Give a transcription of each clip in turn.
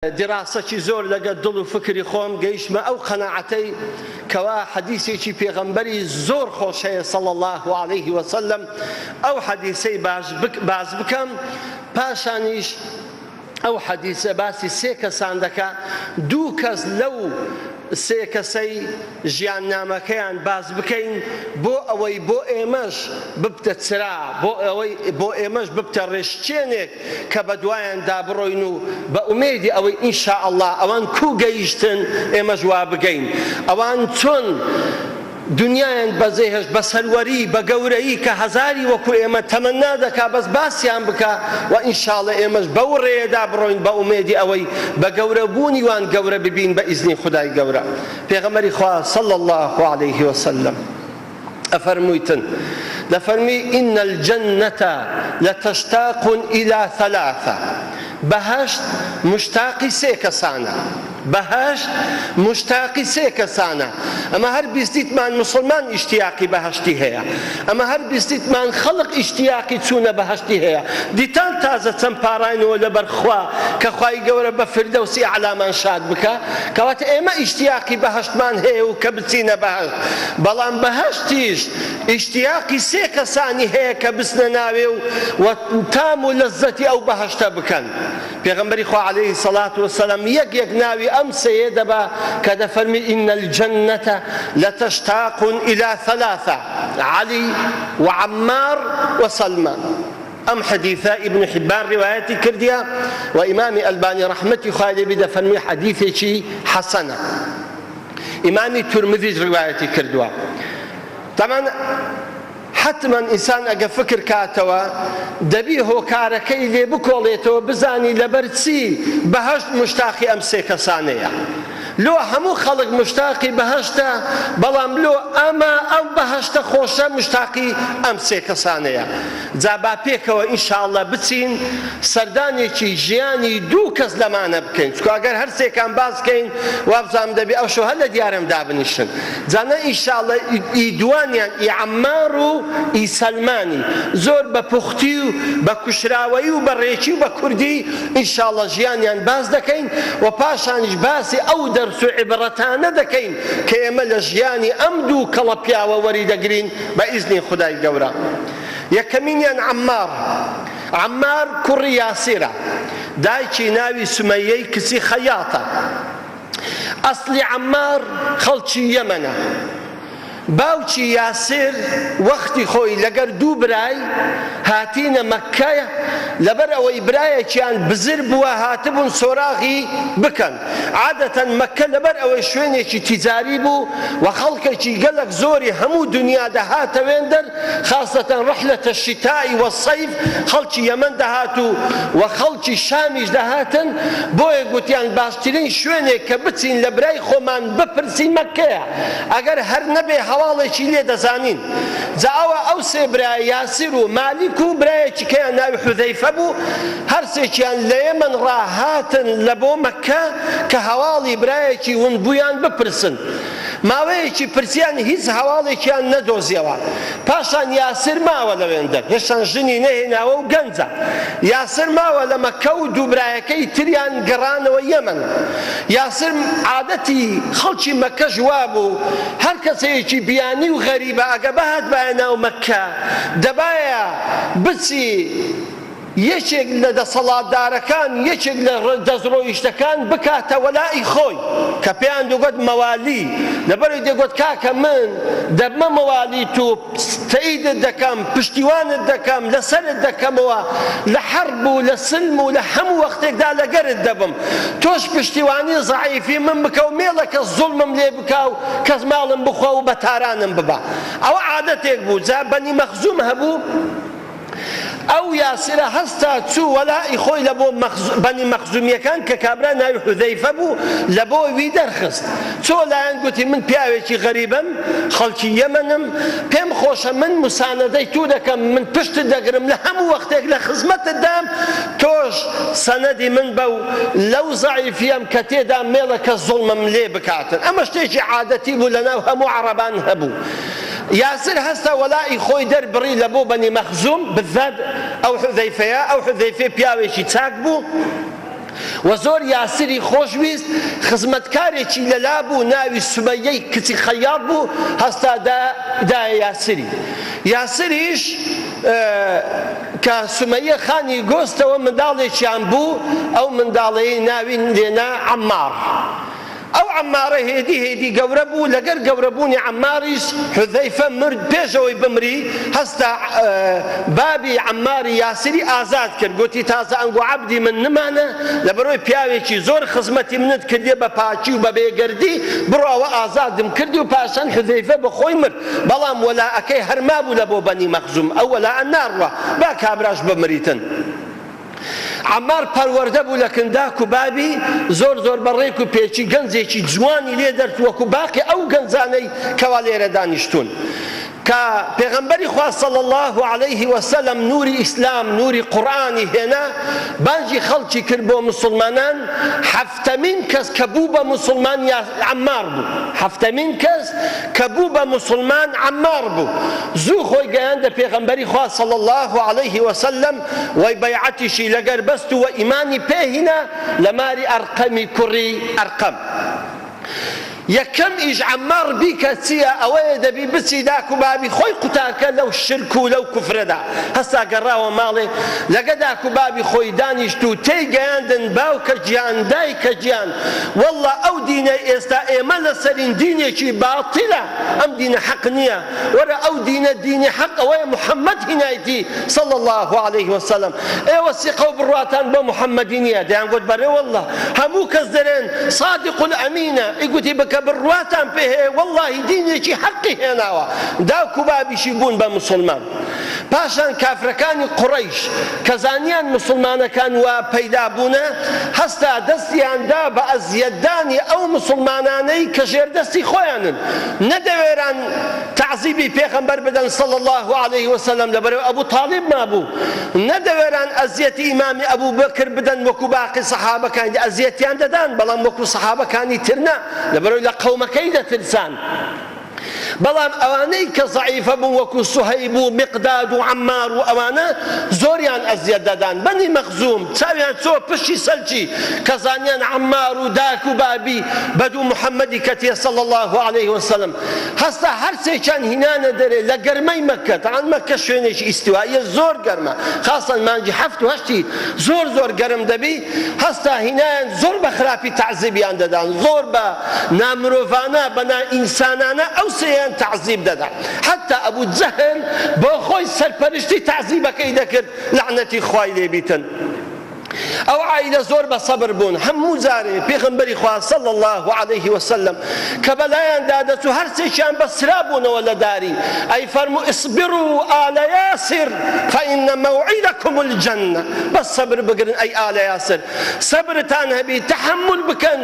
دراسەی زۆر لەگە دڵ و فکری خۆم گەیشتمە ئەو قەناعەتەی کەوا حەدیثێکی پێغەمبەری زۆر خۆشەیە صلی الله عليه وسلم ئەو حەدیثەی باز بکەم پاشانیش ئەو حەدیثە باسی سێ کەسان دەکا دوو کەس لەو سێ کەسەی ژیاننامەکەیان باز بکەین بۆ ئەوەی بۆ ئێمەش ببتە چرا بۆ ئێمەش ببتە ڕێشچێنێک کە بە دوایان دابڕۆین و بە ئومێدی ئەوەی ئینشاء الله ئەوان کوو گەیشتن ئێمەش وا بگەین ئەوان چۆن دنیایان بەجێهێشت بە سەروەری بە گەورەیی کە هەزاری وەکو ئێمە تەمەنا دەکا بەس باسییان بکە و ئینشاءڵڵا ئێمەش بەو ڕێیەدا بڕۆین بە ئومێدی ئەوەی بە گەورەبوونی وان گەورە ببین بە ئیزنی خودای گەورە. پێغەمبەری خوا صلی الله عليه وسلم ئەفەرموویتن دەفەرمی ئین الجەنەة لتشتاق إلى ثلاثة بەهەشت مشتاقی سێ کەسانە بەهەشت مشتاقی سێ کەسانە ئەمە هەر بیستیتمان مسلمان ئیشتیاقی بەهەشتی هەیە ئەمە هەر بیستیتمان خەڵق ئیشتیاقی چوونە بەهەشتی هەیە دیتان تازە چەند پاڕاینەوە لەبەر خوا کە خوای گەورە بە فردەوسی ئەعلامان شاد بکە کەواتە ئێمە ئیشتیاقی بەهەشتمان هەیە و کە بچینە بەهەشت بەڵام بەهەشتیش ئیشتیاقی سێ کەسانی هەیە کە بچنە ناوێ و تام و لەزەتی ئەو بەهەشتە بکەن. پێغەمبەری خوا عەلەیهی السەڵات وەسەلام یەک ناوی ئەم سێیە دەبا کە دەفەرمی ئین الجەنەة لتشتاق إلى ثلاثة عەلی وعەمار وسەلمان. ئەم حەدیثە ئیبن حیبان ڕیوایەتی کردیە و ئیمامی ئەلبانی ڕەحمەتی خوای لێ بێ دەفەرمی حەدیثێکی حەسەنە. ئیمامی تورمذیش ڕیوایەتی کردووە. طبعاً حتما ئینسان ئەگە فکر کاتەوە دەبی هۆکارەکەی لێ بکۆڵێتەوە بزانی لەبەر چی بەهەشت مشتاقی ئەم سێ کەسانەیە. لۆ هەموو خەڵک مشتاقی بەهەشتە بەڵام لۆ ئەمە ئەم بەهەشتە خۆشە مشتاقی ئەم سێ کەسانەیە. جا با پێکەوە ئینشاءڵڵا بچین سەردانێکی ژیانی دوو کەس لەمانە بکەین چکە ئەگەر هەر سێکان باسکەین وابزانم دەبێ ئەو شەو هەر لە دیارم دابنیشن جانە ئینشاءڵڵا ئیدوانیان ئی عەمار و ئی سەلمانی زۆر بە پوختی و بە کوشراوەیی و بە ڕێکی و بە کوردی ئینشاءڵڵا ژیانیان باز دەکەین و پاشانیش باسی ئەو دەرس و عیبرەتانە دەکەین کە ئێمە لە ژیانی ئەم دوو کەڵە پیاوە وەری دەگرین بە ئیزنی خودای گەورە. یەکەمینیان عەمار کوڕی یاسیرە دایکی ناوی سومەیەی کچی خەیاتە. ئەسڵی عەمار خەڵکی یەمەنە. باوکی یاسر وەختی خۆی لەگەر دوو برای هاتینە مەککە لەبەر ئەوەی برایەکیان بزر بووە هاتبوون سۆراغی بکەن. عادەتەن مەککە لەبەر ئەوەی شوێنێکی تیجاری بوو و خەڵکێکی گەلک زۆری هەموو دنیا دەهاتە وێندەر خاستەتەن ڕەحلەتە شیتایی وەسەیف خەڵکی یەمەن دەهات و خەڵکی شامیش دەهاتن بۆیە گوتیان باشترین شوێنێک کە بچین لە برای خۆمان بپرسین مەککەیە ئەگەر هەر نەبێ هەواڵێکی لێ دەزانین. جا ئەو سێ برای یاسیر و مالیک و برایەکی کەیان ناوی حوزەیفە بوو هەر سێکیان لە یەمەن ڕاهاتن لە بۆ مەککە کە هەواڵی برایەکی ون بوویان بپرسن. ماوەیەکی پرسیان هیچ هەواڵێکیان نەدۆزیەوە. پاشان یاسر ماوە لەوێندە هێشتان ژنی نەهێناوە و گەنجە. یاسر ماوە لە مەککە و دوو برایەکەی تریان گەڕانەوە یەمەن. یاسر عادەتی خەڵکی مەککە ژوا بوو هەر کەسەیەکی بیانی و غەریبە ئەگە بەهات بایە ناو مەککە دەبایە بچی یەکێک لە دەسەڵاتدارەکان یەکێک لە دەستڕۆیشتەکان بکاتە وەلای خۆی کە پێیان دەگوت مەوالی لەبەرەوەی دەگوت کاکە من دەبمە مەوالیت و تەئیدت دەکەم پشتیوانت دەکەم لەسەرت دەکەمەوە لە حەرب و لە سلم و لە هەموو وەختێکدا لەگەرت دەبم تۆش پشتیوانی زەعیفی من بکە و مێڵە کەس زوڵمم لێ بکا و کەس ماڵم بخوا و بە تارانم ببا. ئەوە عادەتێک بوو. جا بەنی مەخزوم هەبوو ئەو یاسرە هەستا چوو وەلای خۆی لە بۆ بەنی مەخزومیەکان کە کابرا ناوی حوزەیفە بوو لە بۆ وی دەرخست. چۆ لایەن گوتی من پیاوێکی غەریبم خەڵکی یەمەنم پێم خۆشە من موسانەدەی تو دەکەم من پشتت دەگرم لە هەموو وەختێک لە خزمەتت دام تۆش سەنەدی من بە و لەو زەعیفیەم کە تێدا مێڵە کە زوڵمم لێ بکاتن. ئەمە شتێکی عادەتی بوو لەناو هەموو عەرەبان هەبوو. یاسر هەستا وەلای خۆی دەربڕی لە بۆ بەنی مەخزوم بالذات ئەو حوزەیفەیە. ئەو حوزەیفێ پیاوێکی چاک بوو و زۆر یاسری خۆشویست خزمەتکارێکی لەلا بوو ناوی سومەیەی کچی خەیاط بوو هەستا دایە یاسری یاسریش کە سومەیە خانی گۆستەوە منداڵێکیان بوو ئەو منداڵەیە ناوی لێنا عەمار ئەو عەمارە هێدی گەورە بوو لەگەر گەورەبوونی عەماریش حوذەیفە مرد پێشەوەی بمری هەستا بابی عەماری یاسری ئازاد کرد گوتی تازە ئەنگۆ عەبدی من نمانە لەبەرەوەی پیاوێکی زۆر خزمەتی منت کردێ بە پاچی و بە بێگەردی بڕۆ ئەوە ئازادم کردی و پاشان حوذەیفە بەخۆی مرد بەڵام وەلاءەکەی هەرما بوو لە بۆ بەنی مەخزوم ئەو وەلاءە ناڕوە با کابراش بمریتن عەمار پەروەردە بوو لە کنداک و بابی زۆر بەڕێک و پێچی گەنجێکی جوانی لێ دەرت وەکو باقی ئەو گەنجانەی کەوا لێرە دانیشتون کە پێغەمبەری خوا صلی الله علیه وسلم نوری ئیسلام نوری قورئانی هێنا بانگی خەڵکی کرد بۆ مسلمانان هەفتەمین کەس کە بوو بە مسلمان عەمار بوو هەفتەمین کەس کە بوو بە مسلمان عەمار بوو زوو خۆی گەیاندە پێغەمبەری خوا صلی الله علیه وسلم وی بەیعەتیشی لەگەر بەست و ئیمانی پێهینا لە ماری ئەرقەمی کوڕی ئەرقەم یەکەم ئیش عەمار بیکە چییە ئەوەیە دەبی بچی داک و بابی خۆی قوتارکە لەو شرک و لەو کوفرەدا هەستا گەڕاوە ماڵێ لەگە داک و بابی خۆی دانیشت و تێیگەیاندن باوکە گیان دایکە گیان وەڵڵا ئەو دینە ئێستا ئێمە لەسەرین دینێکی باتیلە ئەم دینە حەق نییە وەرە ئەو دینە دینی حەق ئەوەیە محەممەد هینایەتی صلی الله علیه وسلم ئێوە سیقە و بڕواتان بۆ محەممەدی نییە دەیانگوت بەرێ وەڵڵا هەموو کەس دەرێن صادق الئەمینە ئیگوتی بکە بڕواتان پێ هەیە وەڵڵاهی دینێکی حەقی هێناوە داوک و بابیشی بوون بە مسلمان پاشان کافرەکانی قوڕەیش کە زانیان مسلمانەکان وا پەیدا بوونە هەستا دەستیاندا بە ئەزیەتدانی ئەو مسلمانانەی کە ژێردەستی خۆیانن نەدەوێران تعزیبی پێغەمبەر بدەن صلی الله علیه وسلم لەبەرەوەی ئەبوو تاڵیب مابوو نەدەوێران ئەزیەتی ئیمامی ئەبوو بەکر بدەن وەکو باقی سەحابەکانی ئەزیەتیان دەدان بەڵام وەکو سەحابەکانی تر نا لەبەرەوەی لە قەومەکەی دەترسان بەڵام ئەوانەی کە زەعیفە بوون وەکو سوهەیب و میقداد و عەمار و ئەوانە زۆریان ئەزیەت دەدان بەنی مەخزوم چاویان چۆ پشتی سەلکی کە زانیان عەمار و داک و بابی بەدوو محەممەدی کەتیە صلی الله علیه وسلم هەستا هەرسێکیان هینانە دەرێ لە گەرمەی مەککە تەعان مەککە شوێنێکی ئیستیواییە زۆر گەرمە خاصەن مانگی هەفت و هەشتی زۆر گەرم دەبی هەستا هینایان زۆر بە خراپی تەعزیبیان دەدان زۆر بە نامرۆڤانە بە نائینسانانە ئەو سێیان تعزیب دەدا حتا ئەبوو جەهل بۆ خۆی سەرپەرشتی تعزیبەکەی دەکرد لعنەتی خوای لێبیتن ئەو عائیلە زۆر بە سەبر بوون هەموو جارێ پێغەمبەری خوا صلی الله علیه وسلم کە بەلایاندا دەچوو هەرسێکیان بە سرا بوونەوە لە داری ئەی فەرموو اصبروا آل یاسر فإن موعدكم الجنة بەس سەبر بگرن ئەی ئالە یاسر سەبرتان هەبی تەحمل بکەن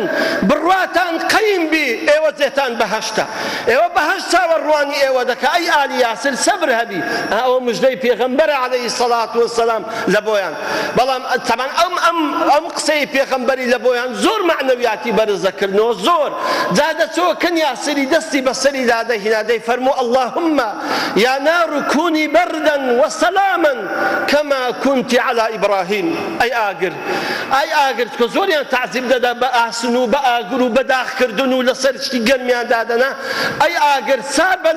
بڕواتان قەیم بی ئێوە جێتان بەهەشتە ئێوە بەهەشت چاوەڕوانی ئێوە دەکا ئەی ئالی یاسر سەبر هەبی ئەوە موژدەی پێغەمبەرە عەلەیهی السەڵات وەسەلام لە بۆیان بەڵام تەمان ئەم قسەی پێغەمبەری لە بۆیان زۆر معنەویاتی بەرز دەکردنەوە زۆر جا دەچەوە کەن یاسری دەستی بەسەری دادەهینا دەیفەرموو اللهم یا نار كوني بردا وسلاما كما كنت على إبراهيم أي ئاگر کە زۆریان تعزیب دەدا بە ئاسن و بە ئاگر و بە داخکردن و لەسەر شتی گەرمیان دادەنا ئەی ئاگر سار بە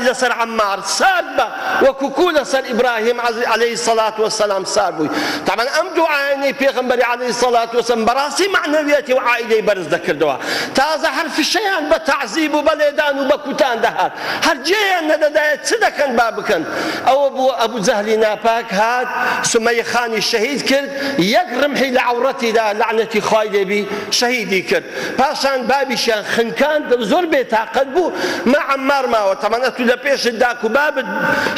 لەسەر عەمار سار بە وەکو کو لەسەر ئیبراهیم عەلەیهی السەڵات وەسەلام سار بووی طبعا ئەم دوعایەی پێغەمبەری عەلەیهی السەڵات وەسەلام بەڕاستی معنەویەتی و عائیلەی بەرز دەکردەوە تازە هەر فشەیان بە تعزیب و بە لێدان و بە کوتان دەهات هەر جێیان نەدەدایە چ دەکەن با بکەن ئەوە بوو ئەبوو جەهلی ناپاک هات سومەیە خانی شەهید کرد یەک ڕمحی لە عەورەتیدا لعنەتی خوای لێبی شەهیدی کرد پاشان بابیشیان خنکاند زۆر بێتاقەت بوو مە عەمار ماوە تەمان ئەتوو لە پێشت داک و بابت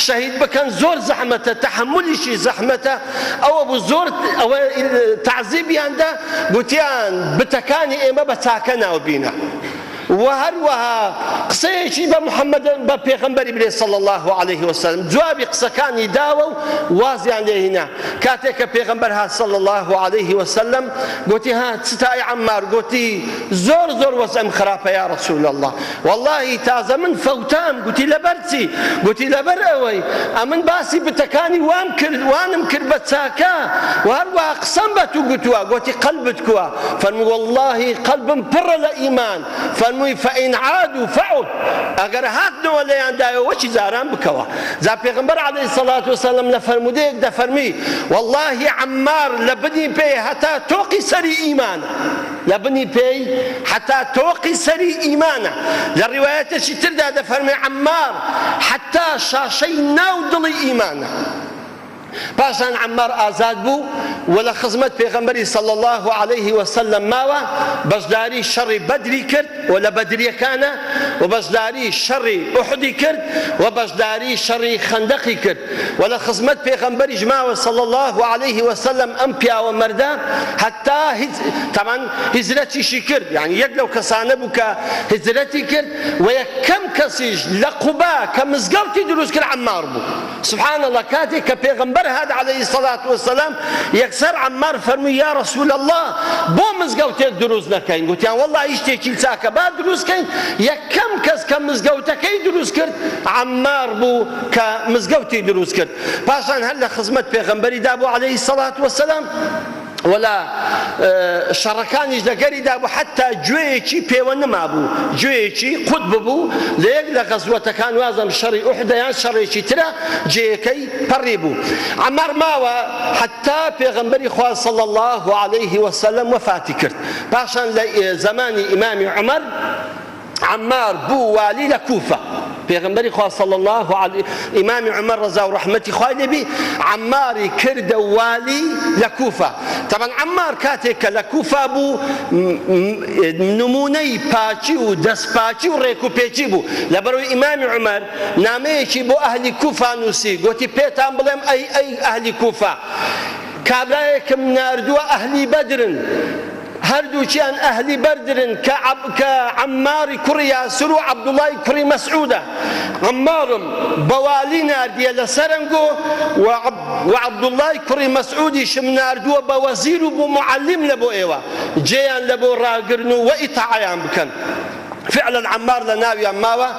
شەهید بکەن زۆر زەحمەتە تەحملیشی زەحمەتە ئەوە بوو زۆر ئەوە تعزیبیاندا گوتیان بتەکانی ئێمە بە چاکە ناوبینە وهروها قسەیەکی بە محەممەد بە پێغەمبەری بڵێ صلی الله عليه وسلم جوابی قسەکانی داوە و وازیان لێهێنا کاتێک کە پێغەمبەر هات صلی الله عليه وسلم گوتی ها چتای عەمار گوتی زۆر وەزعم خراپە یا رسول الله والله تازە من فەوتام گوتی لەبەر چی گوتی لەبەر ئەوەی ئەمن باسی بتەکانی وانم کرد بە چاکە و هەروەها قسەم بە تو گوتووە گوتی قەلبت کووە فەرمووی والله قەلبم پڕە لە ئیمان فەرمووی فەئین عادوا فعد ئەگەر هاتنەوە لەیاندایەوە وەچی جاران بکەوە جا پێغەمبەر عەلەیهی سەڵات وسەلام لە فەرمودەیەک دەفەرمی والله عەمار لە بنی پێی هەتا تۆقی سەری ئیمانە لە بنی پێی هەتا تۆقی سەری ئیمانە لە ڕیوایەتێکی تردا دەفەرمێ عەمار حتا شاشەی ناو دڵی ئیمانە پاشان عەمار ئازاد بوو و لە خزمەت پێغەمبەری صلی الله عليه وسلم ماوە بەشداری شەڕی بەدری کرد و لە بەدریەکانە و بەشداری شەڕی ئوحودی کرد و بەشداری شەڕی خەندەقی کرد و لە خزمەت پێغەمبەریش ماوە صلی الله عليه وسلم ئەم پیاوە مەردە هەتا تەمان هیجرەتیشی کرد یعنی یەک لەو کەسانە بوو کە هیجرەتی کرد و یەکەم کەسیش لە قوبا کە مزگەوتی دروست کرد عەمار بوو سبحان الله کاتێک کە پێغەمبەر هات عەلەیهی سەڵات وسەلام یەکسەر عەمار فەرمووی یا رسول الله بۆ مزگەوتێک دروست نەکەین گوتیان وەڵڵی شتێکی چاکە با دروستکەین یەکەم کەس کە مزگەوتەکەی دروست کرد عەمار بوو کە مزگەوتی دروست کرد پاشان هەر لە خزمەت پێغەمبەریدا بوو عەلەیهی سەڵات وسەلام ولا شەڕەکانیش لەگەریدا بوو حتا گوێیەکی پێوە نەما بوو گوێیەکی قوت ببوو لە یەک لە غەزوەتەکان وازم شەڕی ئوحدەیان شەڕێکی ترە جێیەکەی پەڕی بوو عەمار ماوە حتا پێغەمبەری خوا صلی الله عليه وسلم وەفاتی کرد پاشان لە زمانی ئیمامی عومەر عەمار بوو والی لە کوفە پێغەمبەری خوا صلی الله عليه ئیمامی عومەر ڕەزا و ڕەحمەتی خوای لێبی عەماری کردە والی لە کوفە طبعا عەمار کاتێک کە لە کوفە بوو نمونەی پاچی و دەستپاچی و ڕێکوپێکی بوو لەبەرەوەی ئیمامی عومەر نامەیەکی بۆ ئەهلی کوفە نووسی گوتی پێتان بڵێم ئەی ئەهلی کوفە کابرایەکم ناردووە ئەهلی بەدرن هەردووچیان ئەهلی بەردرن کە عەماری کوڕی یاسر و عەبدوڵای کوڕی مەسعودە عەمارم بەوالی ناردیە لە سەرنگۆ و عەبدوڵای کوڕی مەسعودیشم ناردووە بە وەزیر و بۆ معەلیم لە بۆ ئێوە جێیان لە بۆ ڕاگرن و ئیتاعەیان بکەن فعلا عەمار لە ناویان ماوە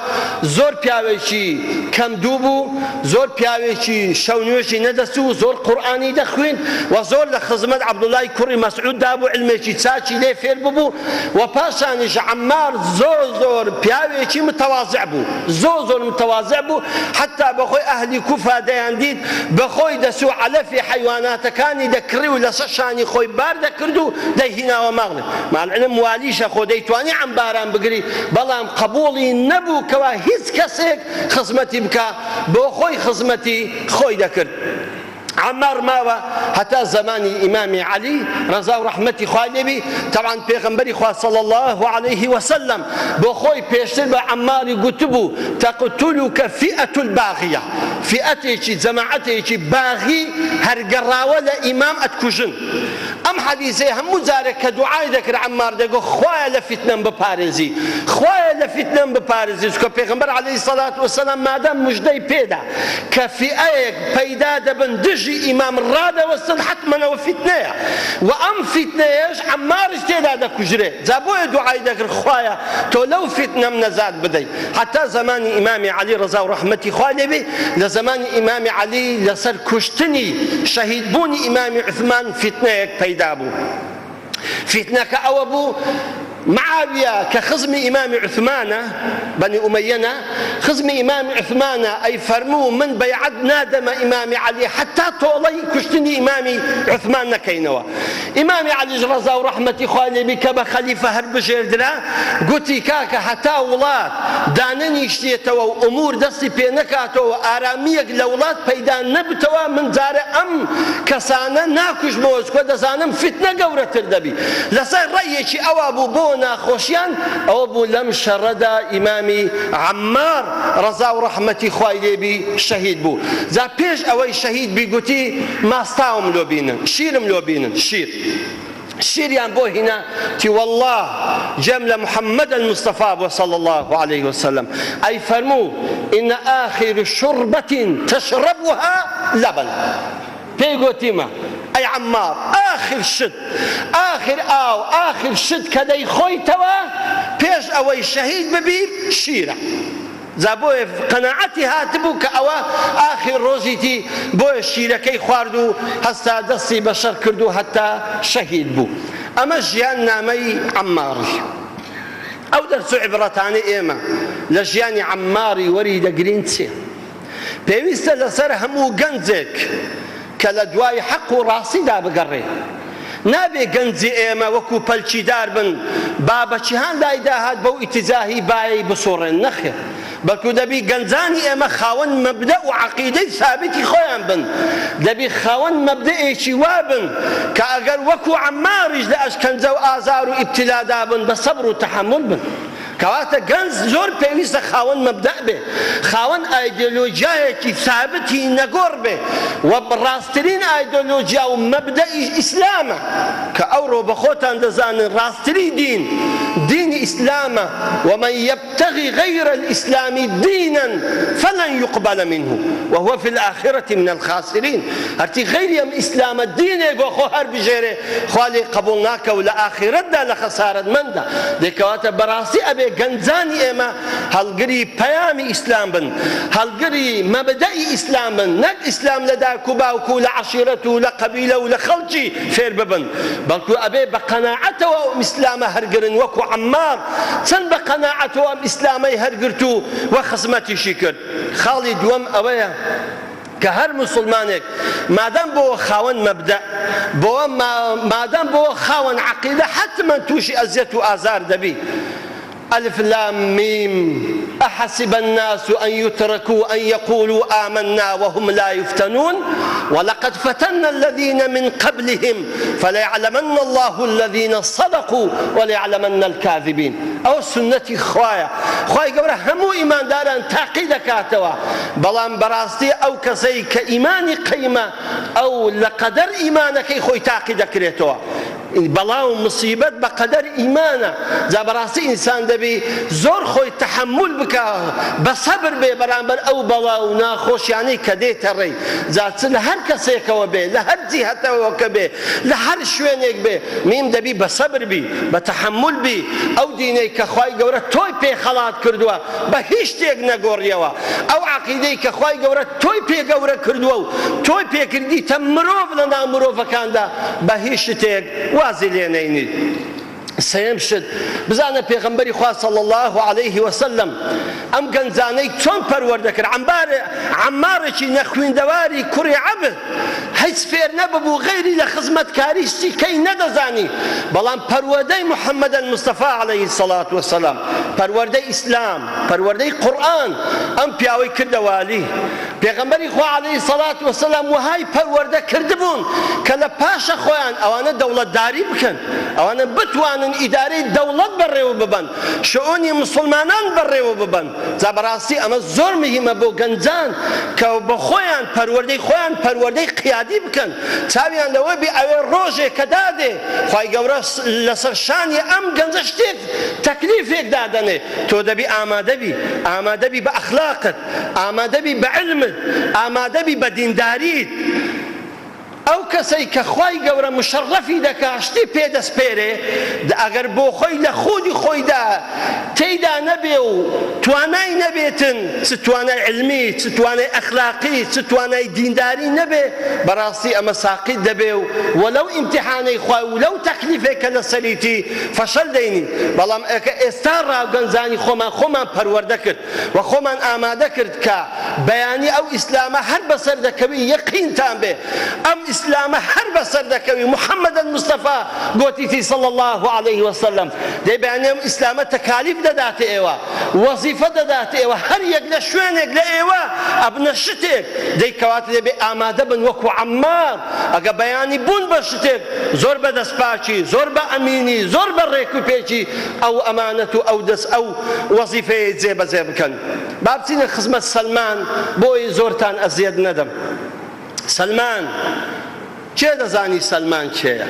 زۆر پیاوێکی کەم دوو بوو زۆر پیاوێکی شەونوێژی نەدەچوو زۆر قورئانی دەخوێند و زۆر لە خزمەت عەبدوڵای کوڕی مەسعوددا بوو علمێکی چاچی لێ فێر ببوو و پاشانیش عەمار زۆر پیاوێکی متەواضع بوو زۆر متەواضع بوو حتا بەخۆی ئەهلی کوفە دەیاندید بەخۆی دەچوو عەلەفی حەیواناتەکانی دەکڕی و لەسەر شانی خۆی بار دەکرد و دەیهیناوە ماڵێ ماڵعلم والیشە خۆ دەیتوانی عەمباران بگری بەڵام قبوڵی نەبوو کەوا هیچ کەسێک خزمەتی بکە بۆ خۆی خزمەتی خۆی دەکرد عەمار ماوە هەتا زمانی ئیمامی عەلی ڕەزا و ڕەحمەتی خوای لێبی طبعا پێغەمبەری خوا صلی الله عليه وسلم بۆ خۆی پێشتر بە عەماری گوتبوو تەقتولوکە فیئەة الباغیە فیئەتێکی جەماعەتێکی باغی هەرگەڕاوە لە ئیمام ئەتکوژن ئەم حەدیثەیە هەموو جارێک کە دوعای دەکرد عەمار دەگۆ خوایە لە فیتنەم بپارێزی خوایە لە فیتنەم بپارێزی چونکە پێغەمبەر عەلەیهی سەڵات وسەلام مادام موژدەی پێدا کە فیئەیەک پەیدا دەبن دژی ئیمام ڕادەوەستن حتمەنەوە فیتنەیە و ئەم فیتنەیەش عەماریش تێدا دەکوژرێ جا بۆیە دوعای دەکرد خوایە تۆ لەو فیتنەم نەجات بدەی حتا زمانی ئیمامی عەلی ڕەزا و ڕەحمەتی خوای لێبی لە زمانی ئیمامی عەلی لەسەر کوشتنی شەهیدبوونی ئیمامی عوثمان فیتنەیەک پەیدا بوو فیتنەکە ئەوە بوو معاویە کە خزمی ئیمامی عوثمانە بەنی ئومەیەنە خزمی ئیمامی عوثمانە ئەی فەرموو من بەیعەت نادەمە ئیمامی عەلی حتا تۆڵەی کوشتنی ئیمامی عوثمان نەکەینەوە ئیمامی عەلیش ڕەزا و ڕەحمەتی خوای لێبی کە بە خەلیفە هەر بژێردرا گوتی کاکە هەتا وڵات دانەنیشتێتەوە و ئومور دەستی پێ نەکاتەوە ئارامیەک لە وڵات پەیدا نەبتەوە من جارە ئەم کەسانە ناکوژمەوە چکە دەزانم فیتنە گەورەتر دەبی لەسەر ڕەیەکی ئەوە بوو بۆ ناخۆشیان ئەوە بوو لەم شەڕەدا ئیمامی عەمار ڕەزا و ڕەحمەتی خوای لێبی شەهید بوو جا پێش ئەوەی شەهید بی گوتی ماستاوم لۆ بینن شیرم لۆ بینن شیریان بۆ هینا تی والله جێم لە محەممەد المستەفا بۆ صلى الله عليه وسلم ئەی فەرموو إن آخر شربة تشربها لبن پێی گوتیمە ئەی عەمار آخر شت آخر ئاو آخر شت کە دەیخۆیتەوە پێش ئەوەی شەهید ببی شیرە جا بۆیە قەناعەتی هاتبوو کە ئەوە ئاخر ڕۆژیتی بۆیە شیرەکەی خوارد و هەستا دەستی بەشەر کرد و هەتا شەهید بوو ئەمە ژیان نامەی عەمماڕی ئەو دەرس و عیبرەتانەی ئێمە لە ژیانی عەمماڕی وەری دەگرین چێ پێویستە لەسەر هەموو گەنجێک کە لە دوای حەق و ڕاستیدا بگەڕێ نابێ گەنجی ئێمە وەکو پەلچیدار بن بابەچیهان دایداهات بەو ئیتیجاهی بایەی بسۆڕێن نەخێر بەڵکو دەبی گەنجانی ئێمە خاوەن مەبدە و عەقیدەی ثابتی خۆیان بن دەبی خاوەن مەبدەئێکی وا بن کە ئەگەر وەکو عەمماریش لە ئەشکەنجە و ئازار و ئیبتیلادا بن بە سەبر و تەحەمموڵ بن کەواتە گەنج زۆر پێویستە خاوەن مەبدە بێ خاوەن ئایدۆلۆژیایەکی ثابتی نەگۆڕ بێ و ڕاستترین ئایدۆلۆژیا و مەبدەئی ئیسلامە کە ئەوڕۆ بە خۆتان دەزانن ڕاستتری دینی ئیسلامە ومن يبتغي غير الإسلام دينا فلن يقبل منه وهو في الآخرة من الخاسرين هرتي غير الإسلام الدين بخو هر بجيره خالي قبولناك ولا آخرت دا لخسارة من دا ديكوات براسي أبي گەنجانی ئێمە هەڵگری پەیامی ئیسلام بن هەڵگری مەبدەئی ئیسلام بن نەک ئیسلام لە دایک و باوک و لە عەشیرەت و لە قەبیلە و لە خەڵکی فێر ببن بەڵکو ئەبێ بە قەناعەتەوە ئەم ئیسلامە هەرگرن وەکو عەممار چەند بە قەناعەتەوە ئەم ئیسلامەی هەرگرت و وە خزمەتیشی کرد خاڵی دووەم ئەوەیە کە هەر مسلمانێک مادام بۆ خاوەن مەبدە بۆ مادام بۆ خاوەن عەقیدە حتمەن تووشی ئەزیەت و ئازار دەبی ألف لام ميم أحسب الناس أن يتركوا أن يقولوا آمنا وهم لا يفتنون ولقد فتنا الذين من قبلهم فليعلمن الله الذين صدقوا وليعلمن الكاذبين أو سنة خوايا قبل همو إيمان داران تاقيد كاتوا بلان براستي أو كسي كإيمان قيمة أو لقدر إيمانك خوي تاقيد كريتوا بەڵاو مصیبەت بە قەدەر ئیمانە جا بەڕاستی ئینسان دەبی زۆر خۆی تەحەمموڵ بکە بە سەبر بێ بەرامبەر ئەو بەڵاو ناخۆشیانەی کە دێتە ڕێی جا چ لە هەر کەسێکەوە بێ لە هەر جیهەتەوەکە بێ لە هەر شوێنێک بێ میم دەبی بە سەبر بی بە تەحەمموڵ بی ئەو دینەی کە خوای گەورە تۆی پێ خەڵات کردووە بە هیچ شتێک نەگۆڕیەوە ئەو عەقیدەی کە خوای گەورە تۆی پێ گەورە کردووە و تۆی پێکردیتە مرۆڤ لە ناو مرۆڤەکاندا بە هیچ شتێک وازی لێ نەینیت سەیەم شت بزانە پێغەمبەری خوا صلی الله عليه وسلم ئەم گەنجانەی چۆن پەروەردە کرد عەممارێکی نەخوێندەواری کوڕی عەبد هیچ فێر نەبوو غەیری لە خزمەتکاری شتێکەی نەدەزانی بەڵام پەروەردەی محەممەد المستەفا عليه الصلاة والسلام پەروەردەی ئیسلام پەروەردەی قورئان ئەم پیاوەی کردە والی پێغەمبەری خوا عليه الصلاة والسلام وهای پەروەردە کردبوون کە لە پاشە خۆیان ئەوانە دەوڵەتداری بکەن ئەوانە بتوانن ئیدارەی دەوڵەت بەڕێوە ببەن شئونی مسلمانان بەڕێوە ببەن جا بەڕاستی ئەمە زۆر مهمە بۆ گەنجان کە بە خۆیان پەروەردەی قیادی بکەن چاویان لەوە بێ ئەوێ ڕۆژێک کە دادێ خوای گەورە لەسەر شانی ئەم گەنجە شتێک تەکلیفێک دادەنێ تۆ دەبی ئامادەبی بە ئەخلاقت ئامادەبی بە علمت ئامادەبی بە دینداریت ئەو کەسەی کە خوای گەورە مشەڕەفی دەکا شتی پێدەسپێرێ ئەگەر بۆ خۆی لە خودی خۆیدا تێیدا نەبێ و توانای نەبێتن چ توانای علمی چ توانای ئەخلاقی چ توانای دینداری نەبێ بەڕاستی ئەمە ساقیت دەبێ و وەلەو ئیمتیحانەی خوای و لەو تەکلیفێکە لە سەریتی فەشەل دەینی بەڵام ئێستا ڕاگەنجانی خۆمان پەروەردە کرد و خۆمان ئامادە کرد کە بەیانی ئەو ئیسلامە هەر بەسەر دەکەوی یەقینتان بێ ئەم ئیسلامە هەر بەسەر دەکەوی محەممەد المستەفا گوتیتی صلی الله عليه وسلم دەیبیانێ ئەم ئیسلامە تەکالیف دەداتە ئێوە وەزیفە دەداتە ئێوە هەر یەک لە شوێنێک لە ئێوە ئەبنە شتێک دەیکەواتە دەبێ ئامادە بن وەکو عەممار ئەگە بەیانی بوون بە شتێک زۆر بە دەستپاچی زۆر بە ئەمینی زۆر بە ڕێک و پێچی ئەو ئەمانەت و ئەو وەزیفەیە جێبەجێ بکەن با بچینە خزمەت سەلمان بۆی زۆرتان ئەزیەت نەدەم سەلمان کێ دەزانی سەلمان کێیە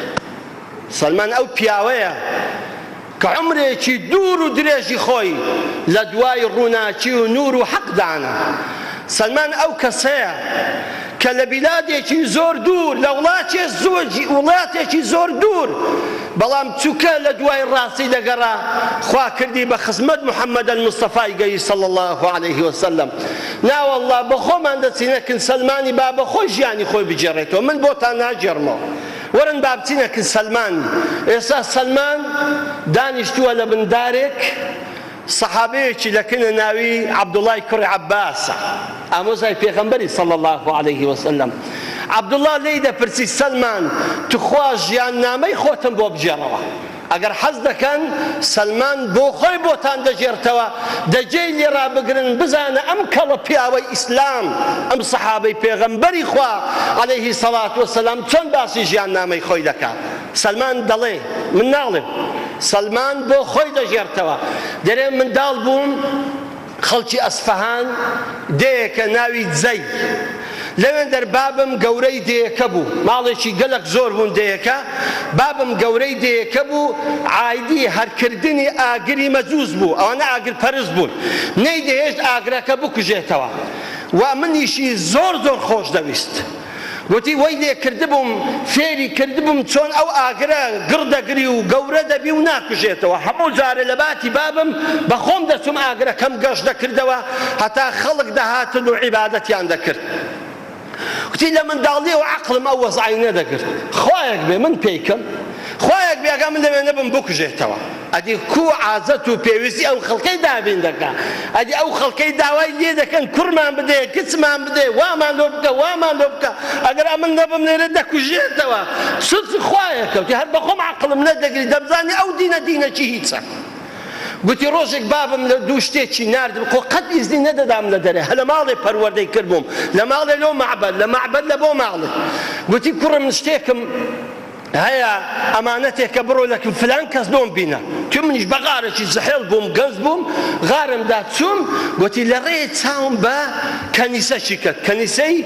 سلمان ئەو پیاوەیە کە عمرێکی دوور و درێژی خۆی لە دوای ڕووناچی و نور و حەقدانە. سلمان ئەو کەسەیە کە لە بیلادێکی زۆر دوور لە وڵاتێکی زۆر دوور بەڵام چووکە لە دوای ڕاستی دەگەڕا خوا کردی بە خزمەت محەممەد المستەفای گەی صلی الله عليه وسلم. ناوەڵڵا بە خۆمان دەچینەکن سلمانی با بە خۆی ژیانی خۆی بجێڕێتەوە، من بۆتان ناجێڕمەوە. وەرن با بچینەکن سلمانی. ئێستا سلمان دانیشتووە لە بندارێک، سەحابەیەکی لەکنە ناوی عەبدوڵای کوڕی عەباسە، ئامۆزای پێغەمبەری صلی الله عليه وسلم. عەبدوڵا لێی دەپرسی سلمان توخوا ژیاننامەی خۆتم بۆ بجێڕەوە، ئەگەر حەز دەکەن سلمان بۆ خۆی بۆتان دەژێرتەوە، دەجێی لێ ڕابگرن بزانە ئەم کەڵە پیاوەی ئیسلام، ئەم سەحابەی پێغەمبەری خوا عەلەیهی سەڵات وەسەلام چۆن باسی ژیاننامەی خۆی دەکات. سلمان دەڵێ من ناڵێم، سلمان بۆ خۆی دەژێرتەوە. دەرێ منداڵ بووم، خەڵکی ئەسفەهان دەیەکە ناوی جەی، لەوێن دەربابم گەورەی دەیەکە بوو، ماڵێکی گەلک زۆر بوون دەیەکە، بابم گەورەی دەیەکە بوو، عایدی هەرکردنی ئاگری مەجووز بوو، ئەوانە ئاگر پەرست بوون، نەی دەهێشت ئاگرەکە بکوژێتەوە، و منیشی زۆر زۆر خۆش دەویست. گوتی وەی لێ کردبووم، فێری کردبووم چۆن ئەو ئاگرە گڕدەگری و گەورە دەبی و ناکوژێتەوە. هەموو جارە لە باتی بابم بە خۆم دەچوم ئاگرەکەم گەشت دەکردەوە هەتا خەڵک دەهاتن و عیبادەتیان دەکرد. گوتی لە منداڵیەوە عەقڵم ئەو وەزعی نەدەگرت، خوایەک بێ من پێیکەم، خوایەک بێ ئەگە من لەوێ نەبم بکوژێتەوە. ئەدی کو عازەت و پێویستی ئەو خەڵکەی دابین دەکا، ئەدی ئەو خەڵکەی داوای لێ دەکەن کوڕمان بدێ، کچمان بدێ، وامان لۆ بکە، وامان لۆ بکە، ئەگەر ئەمن نەبم لێرە دەکوژێتەوە. سوت خوایەکە، وتی هەر بەخۆم عەقڵم نەدەگری، دەبزانی ئەو دینە دینەکی هیچە. گوتی ڕۆژێک بابم لە دوو شتێکی ناردم، خۆ قەت ئیزنی نەدەدام لە دەرێ، هە لە ماڵێ پەروەردەی کردبووم، لە ماڵێ لۆ مەعبەد، لە مەعبەد لە بۆ ماڵێ. گوتی کوڕم شتێکم هەیە ئەمانەتێکە بڕۆ لەکن فلان کەس بۆم بینە. تو منیش بە غارێکی زەحێڵ بووم، گەنج بووم، غارمدا چووم، گوتی لە ڕێی چاوم بە کەنیسەشی کرد، کەنیسەی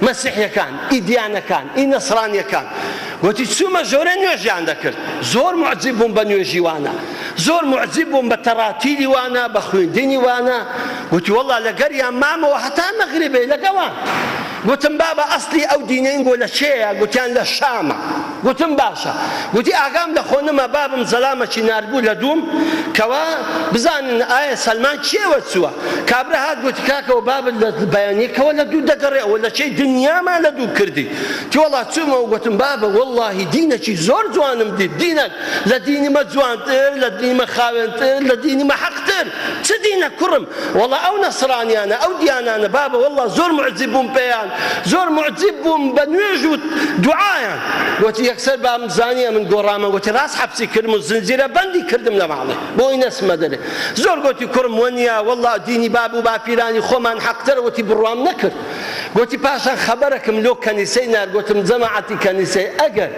مەسیحیەکان، ئیدیانەکان، ئی نەسڕانیەکان. گوتی چوومە ژۆرە نوێژیان دەکرد، زۆر معجب بووم بە نوێژی وانە، زۆر معجب بووم بە تەڕاتیلی وانە، بە خوێندنی وانە. گوتی وەڵڵا لەگەریان مامەوە هەتا مەغریبێ لەگەڵان. گوتم بابە ئەسلی ئەو دینەنگۆ لە چێیە؟ گوتیان لە شامە. گوتم باشە. گوتی ئاگام لە خۆنمە بابم زەلامەکی ناردبوو لە دووم کەوا بزانن ئایا سەلمان چێوە چووە. کابرا هات گوتی کاکەوە بابت لە بەیانیەکەوە لە دوو دەگەڕێەوە، لە چێی دنیامان لە دوو کردی. تی وەڵڵا چوومەوە گوتم بابە وەڵڵاهی دینێکی زۆر جوانم دیت، دینێک لە دینیمە جوانتر، لە دینیمە خاوێنتر، لە دینیمە حەقتر. چ دینە کوڕم؟ وەڵڵا ئەو نەسڕانیانە، ئەو دیانانە بابە وەڵڵا زۆر معجب بووم پێیان، زۆر معجب بووم بە نوێژ و دوعایان. گوتی یەکسەر بام زانیە من گۆڕامە، گوتی ڕاست حەبسی کردم و زنجیرە بەندی کردم لە ماڵێ بۆی نەسمە دەرێ. زۆر گوتی کوڕم وەنیە وەڵڵا دینی باب و باپیرانی خۆمان حەقترە، گوتی بڕوام نەکرد. گوتی پاشان خەبەرەکەم لۆ کەنیسەی نار، گوتم جەماعەتی کەنیسەی ئەگەر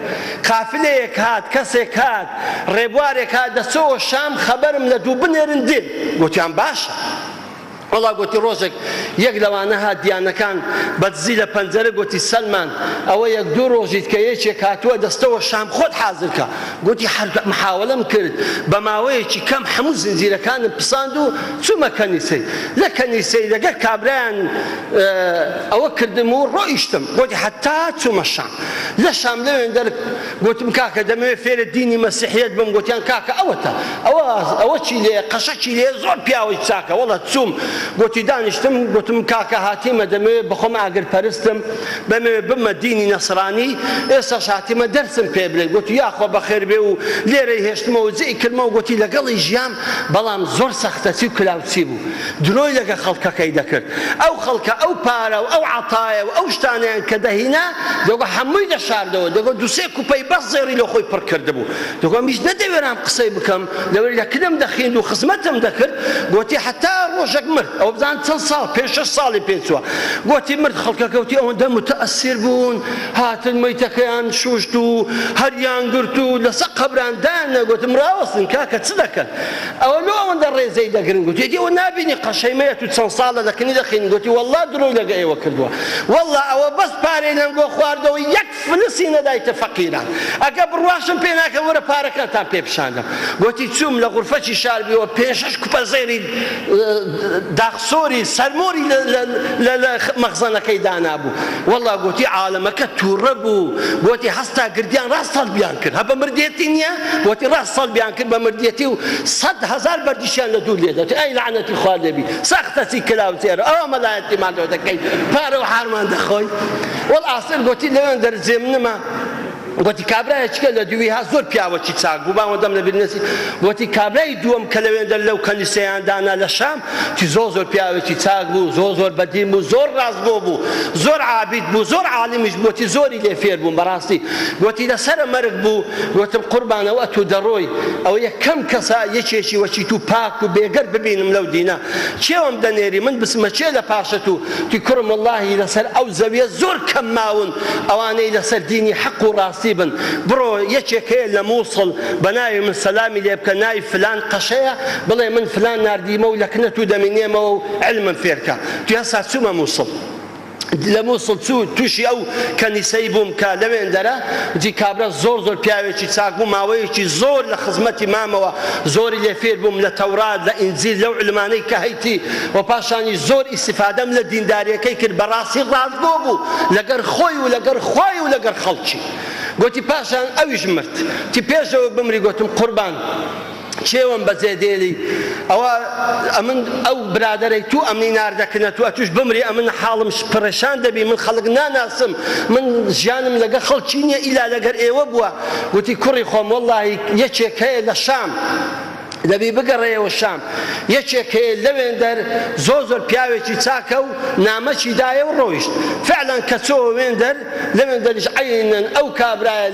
قافلەیەک هات، کەسێک هات، ڕێبوارێک هات دەچۆوە شام خەبەرم لە دوو بنێرن دێن. گوتیان باشە. وەڵا گوتی ڕۆژێک یەک لەوانە هات دیانەکان بەدزی لە پەنجەرە، گوتی سەلمان ئەوە یەک دوو ڕۆژیت کە یەکێک هاتووە دەستەوە شام خۆت حازرکە. گوتی محاوەلەم کرد بە ماوەیەکی کەم هەموو زنجیرەکانم پساند و چوومە کەنیسەی. لە کەنیسەی لەگەر کابرایان ئەوە کردم و ڕۆیشتم. گوتی حتا چوومە شام. لە شام لەوێن دەر گوتم کاکە دەمەوێت فێرە دینی مەسیحیەت بم. گوتیان کاکە ئەوەتە، ئەوە چی لێ قەشەکی لێ زۆر پیاوەی چاکە. وەڵا چووم گوتی دانیشتم، گوتم کاکە هاتیمە دەمەوێت بخۆم ئاگر پەرستم، بەمەوێت بمە دینی نەسڕانی، ئێستاش هاتیمە دەرسم پێ بڵێ. گوتی یاخۆ بەخێر بێ و لێرەی هێشتمەوە جێی کردمەوە. گوتی لەگەڵی ژیام بەڵام زۆر سەختەچی و کلااوچی بوو، درۆی لەگە خەڵکەکەی دەکرد. ئەو خەڵکە ئەو پارە و ئەو عەتایە و ئەو شتانیان کە دەهینا دەگۆ هەمووی دەشاردەوە، دەگۆ دووسێ کوپەی بەس زێڕی لە خۆی پڕ کردبوو. دەگۆ میش نەدەوێرام قسەی بکەم، لەوەی لە کدەم دەخیند و خزمەتم دەکرد. گوتی حتا ڕۆژێک مرد. ئەو بزان چەند ساڵ 5-6 ساڵی پێچووە گوتی مرد خەڵکەکەوتی ئەوەندە متەئەسیر بوون هاتن مەیتەکەیان شوشت و هەریان گرت و لەسەر قەبران دانە گوتم ڕاوەستن کاکە چ دەکەن ئەوە لۆ ئەوەندە ڕێزەی دەگرن گوتی ئێوە نابینی قەشەیمەیەت و چەند ساڵە دەکەنی دەخین گوتی وەڵڵا درۆی لەگە ئێوە کردووە وەڵڵا ئەوە بەس پارەی لەم بۆ خواردەوە یەک فلسی نەدایتە فەقیران ئەگە بڕواشم پێ ناکە وەرە پارەکانتان پێ بشاندەم گوتی چووم لە غورفەی شاربیەوە 5-6 کوپە زەیری داخسۆری سەرمۆری لە مەخزەنەکەی دانابوو وەڵڵا گوتی عالەمەکە تووڕە بوو گوتی هەستا گردیان ڕاست سەڵبیان کرد هە بە مردێتی نییە گوتی ڕاست سەڵبیان کرد بە مردێتی و 100,000 بەردیشیان لە دوور لێدەتی ئەی لعنەتی خوا لێبی سەختەچی کلااو تێرە ئەوە مەلایەتی مادۆ دەکەی پارە و حارمان دەخۆی وەڵ ئاسر گوتی لەوێن دەرزێم نما گوتی کابرایەکە لە دوویها زۆر پیاوەکی چاک بوو باوەندەم لە بیرنەسی گوتی کابرای دووەم کە لەوێندە لەو کەلیسەیان دانا لە شام تی زۆر پیاوێکی چاک بوو زۆر بەدین بوو زۆر ڕاستگۆ بوو زۆر عابید بوو زۆر عالیمیش بوو تی زۆری لێ فێر بوو بەڕاستی گوتی لەسەرە مەرگ بوو گوتم قوربانەوە تو دەڕۆی ئەو یەکەم کەسە یەکێکی وەچی تو پاک و بێگەر ببینم لەو دینە چێوەم دەنێری من بسمە چێ لە پاشەت و تی کوڕم وەڵڵاهی لەسەر ئەو زەویە زۆر کەم ماون ئەوانەی لەسەر دینی حەق و ڕاستی بن بڕۆ یەکێک هەیە لە مووسڵ بە ناوی من سەلامی لێ بکە ناوی فلان قەشەیە بڵێ من فلان ناردیمە و لە کنەت و دەمێنێمەوە و علمم فێرکە تو هەستا چوومە مووسڵ لە مووسڵ تووشی ئەو کەنیسەی بووم کە لەوێندەرە جی کابرا زۆر پیاوێکی چاک بوو ماوەیەکی زۆر لە خزمەتی مامەوە زۆری لێ فێر بووم لە تەورات لە ئینجیل لەو علمانەی کە هەیتی و پاشانی زۆر ئیستیفادەم لە دینداریەکەی کرد بەڕاستی ڕاستگۆ بوو لەگەر خۆی و لەگەر خوای و لەگەر خەڵکی گوتی پاشان ئەویش مرد تی پێشەوە بمری گوتم قوربان چێوەم بەجێ دێلی ئەوە ئەمن ئەو برادەرەی تو ئەمنی ناردەکەنە تو ئەتوش بمری ئەمن حاڵم پڕێشان دەبی من خەڵک ناناسم من ژیانم لەگە خەڵکی نییە ئیلا لەگەر ئێوە بووە گوتی کوڕی خۆم وەڵڵاهی یەکێک هەیە لە شام دەبی بگەڕێەوە شام یەکێک هەیە لەوێندەر زۆر پیاوێکی چاکە و نامەکی دایە و ڕۆیشت فعلان کە چۆوە وێندەر لەوێندەریش عینەن ئەو کابرایە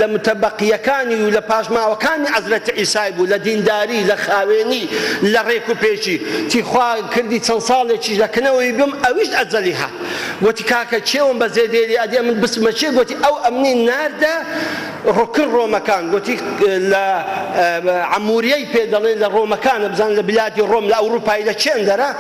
لە متەبەقیەکانی و لە پاشماوەکانی حەزرەتی عیسای بوو لە دینداری لە خاوێنی لە ڕێک و پێچی تی خوا کردی چەند ساڵێکی دەکەنەوەی بم ئەویش ئەجەلی هات گوتی کاکە چێوم بەجێ دێری ئەدێ من بسمە چێ گوتی ئەو ئەمنی ناردە ڕۆکن ڕۆمەکان گوتی لە عموریەی پێ دەڵێن لە ڕۆمەکانە بزان لە بلادی ڕۆم لە ئەوروپای لە چێندەرە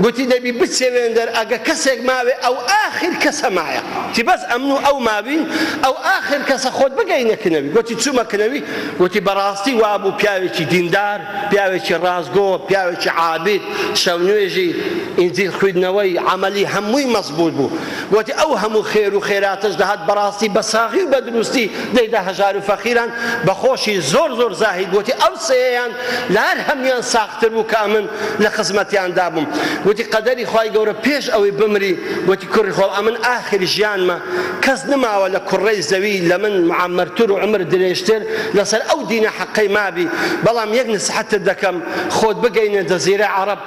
گوتی دەبی بچێوێندەر ئەگە کەسێک ماوێ ئەو ئاخر کەسە مایە تی بەس ئەمن و ئەو ماوین ئەو ئاخر کەسە خۆت بگەینەکەنەوی گوتی چوومەکەنەوی گوتی بەڕاستی وابوو پیاوێکی دیندار پیاوێکی ڕازگۆ پیاوێکی عابید شەونوێژی ئینجیل خوێندنەوەی عەمەلی هەمووی مەزبوط بوو گوتی ئەو هەموو خێر و خێراتش دەهات بەڕاستی بە ساغی و بە دروستی دەیدا هەژار و فەقیران بەخۆشی زۆر زاهید گوتی ئەو سەیەیان لە هەر هەمویان ساختر بوو کە من لە خزمەتیاندا بووم گوتی قەدەری خوای گەورە پێش ئەوەی بمری گوتی کوڕی خۆڵ ئەمن ئاخری ژیانمە کەس نماوە لە کوڕەی زەوی لە من معەمەرتر و عمر درێژتر لەسەر ئەو دینە حەقەی مابی بەڵام یەک نسحەتت دەکەم خۆت بگەینە جەزیرە عەرەب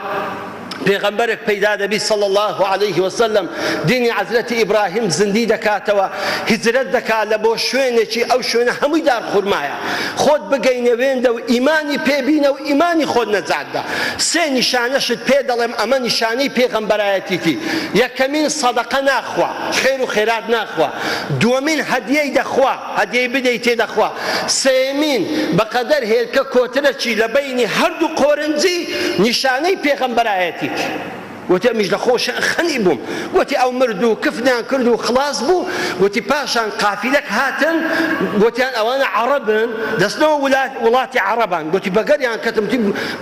پێغەمبەرێک پەیدا دەبی صلی الله عليه وسلم دینی حەزرەتی ئیبراهیم زندی دەکاتەوە هیجرەت دەکات لە بۆ شوێنێکی ئەو شوێنە هەمووی دارخورمایە خۆت بگەینەوێندە و ئیمانی پێبینە و ئیمانی خۆت نەجاتدا سێ نیشانەشت پێ دەڵێم ئەمە نیشانەی پێغەمبەرایەتیتی یەکەمین سەدەقە ناخوا خێر و خێرات ناخوا دووەمین هەدیەی دەخوا هەدیەی بدەی تێدەخوا سێمین بەقەدەر هێلکە کۆترەکی لە بەینی هەردوو قۆرنجی نیشانەی پێغەمبەرایەتی وتی ئەمیش لە خۆش خەنی بووم وتی ئەو مرد و کفنیان کرد و خلاص بوو وتی پاشان قافیلەک هاتن وتیان ئەوانە عەرەبن دەستنەوە وڵاتی عەرەبان وتی بەگەریان کەتم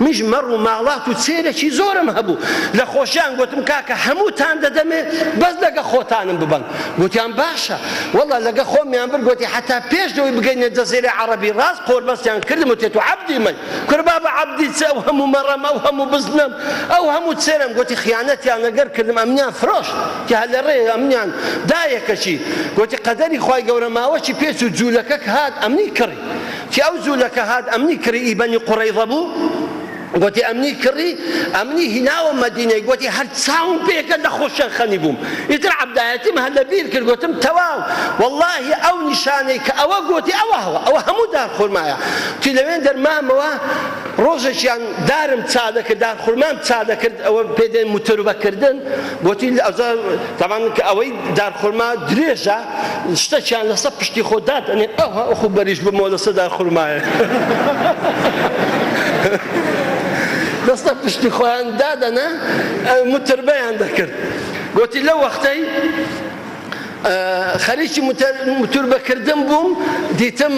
میش مەڕ و ماڵات و چێرەکی زۆرم هەبوو لە خۆشیان گوتم کاکە هەمووتان دەدەمێ بەس لەگە خۆتانم ببن گوتیان باشە وەڵا لەگە خۆمیان بر گوتی حتا پێش دەوەی بگەینە جەزیرە عەرەبی ڕاست قۆربەستیان کردم وتی تو عەبدی من کوربا بە عەبدی چ ئەو هەموو مەڕەم ئەو هەموو بزنم ئەو هەموو چێرم گوتی خیانەتیان لەگەر کردم ئەمنیان فرۆشت کە هەر لە ڕێ ئەمنیان دایەکەچی گوتی قەدەری خوای گەورە ماوەچی پێچ و جوولەکە هات ئەمنی کڕی تی ئەو جوولەکە هات ئەمنی کڕی ئیبەنی قوڕەیضە بوو قوتي أمني كري أمني هنا ومدينة قوتي هل تساوم بيك لخوشا خنيبوم يتر عبدايتي ما هلا بيركر قوتم تواو والله أو نشانيك أو قوتي أو همو دار خرمايا تلوين در ماموا روزش يعني دارم تصادك دار خرمام تصادك أو بيدين متروبة كردن قوتي طبعا أوي دار خرما دريجة اشتكيان لصبشتي خدات أنا أخو بريش بمولس دار خرمايا دەستە پشتی خۆیان دادەنا متربەیان دەکرد گوتی لەو وەختەی خەریکی متوربەکردن بووم دیتم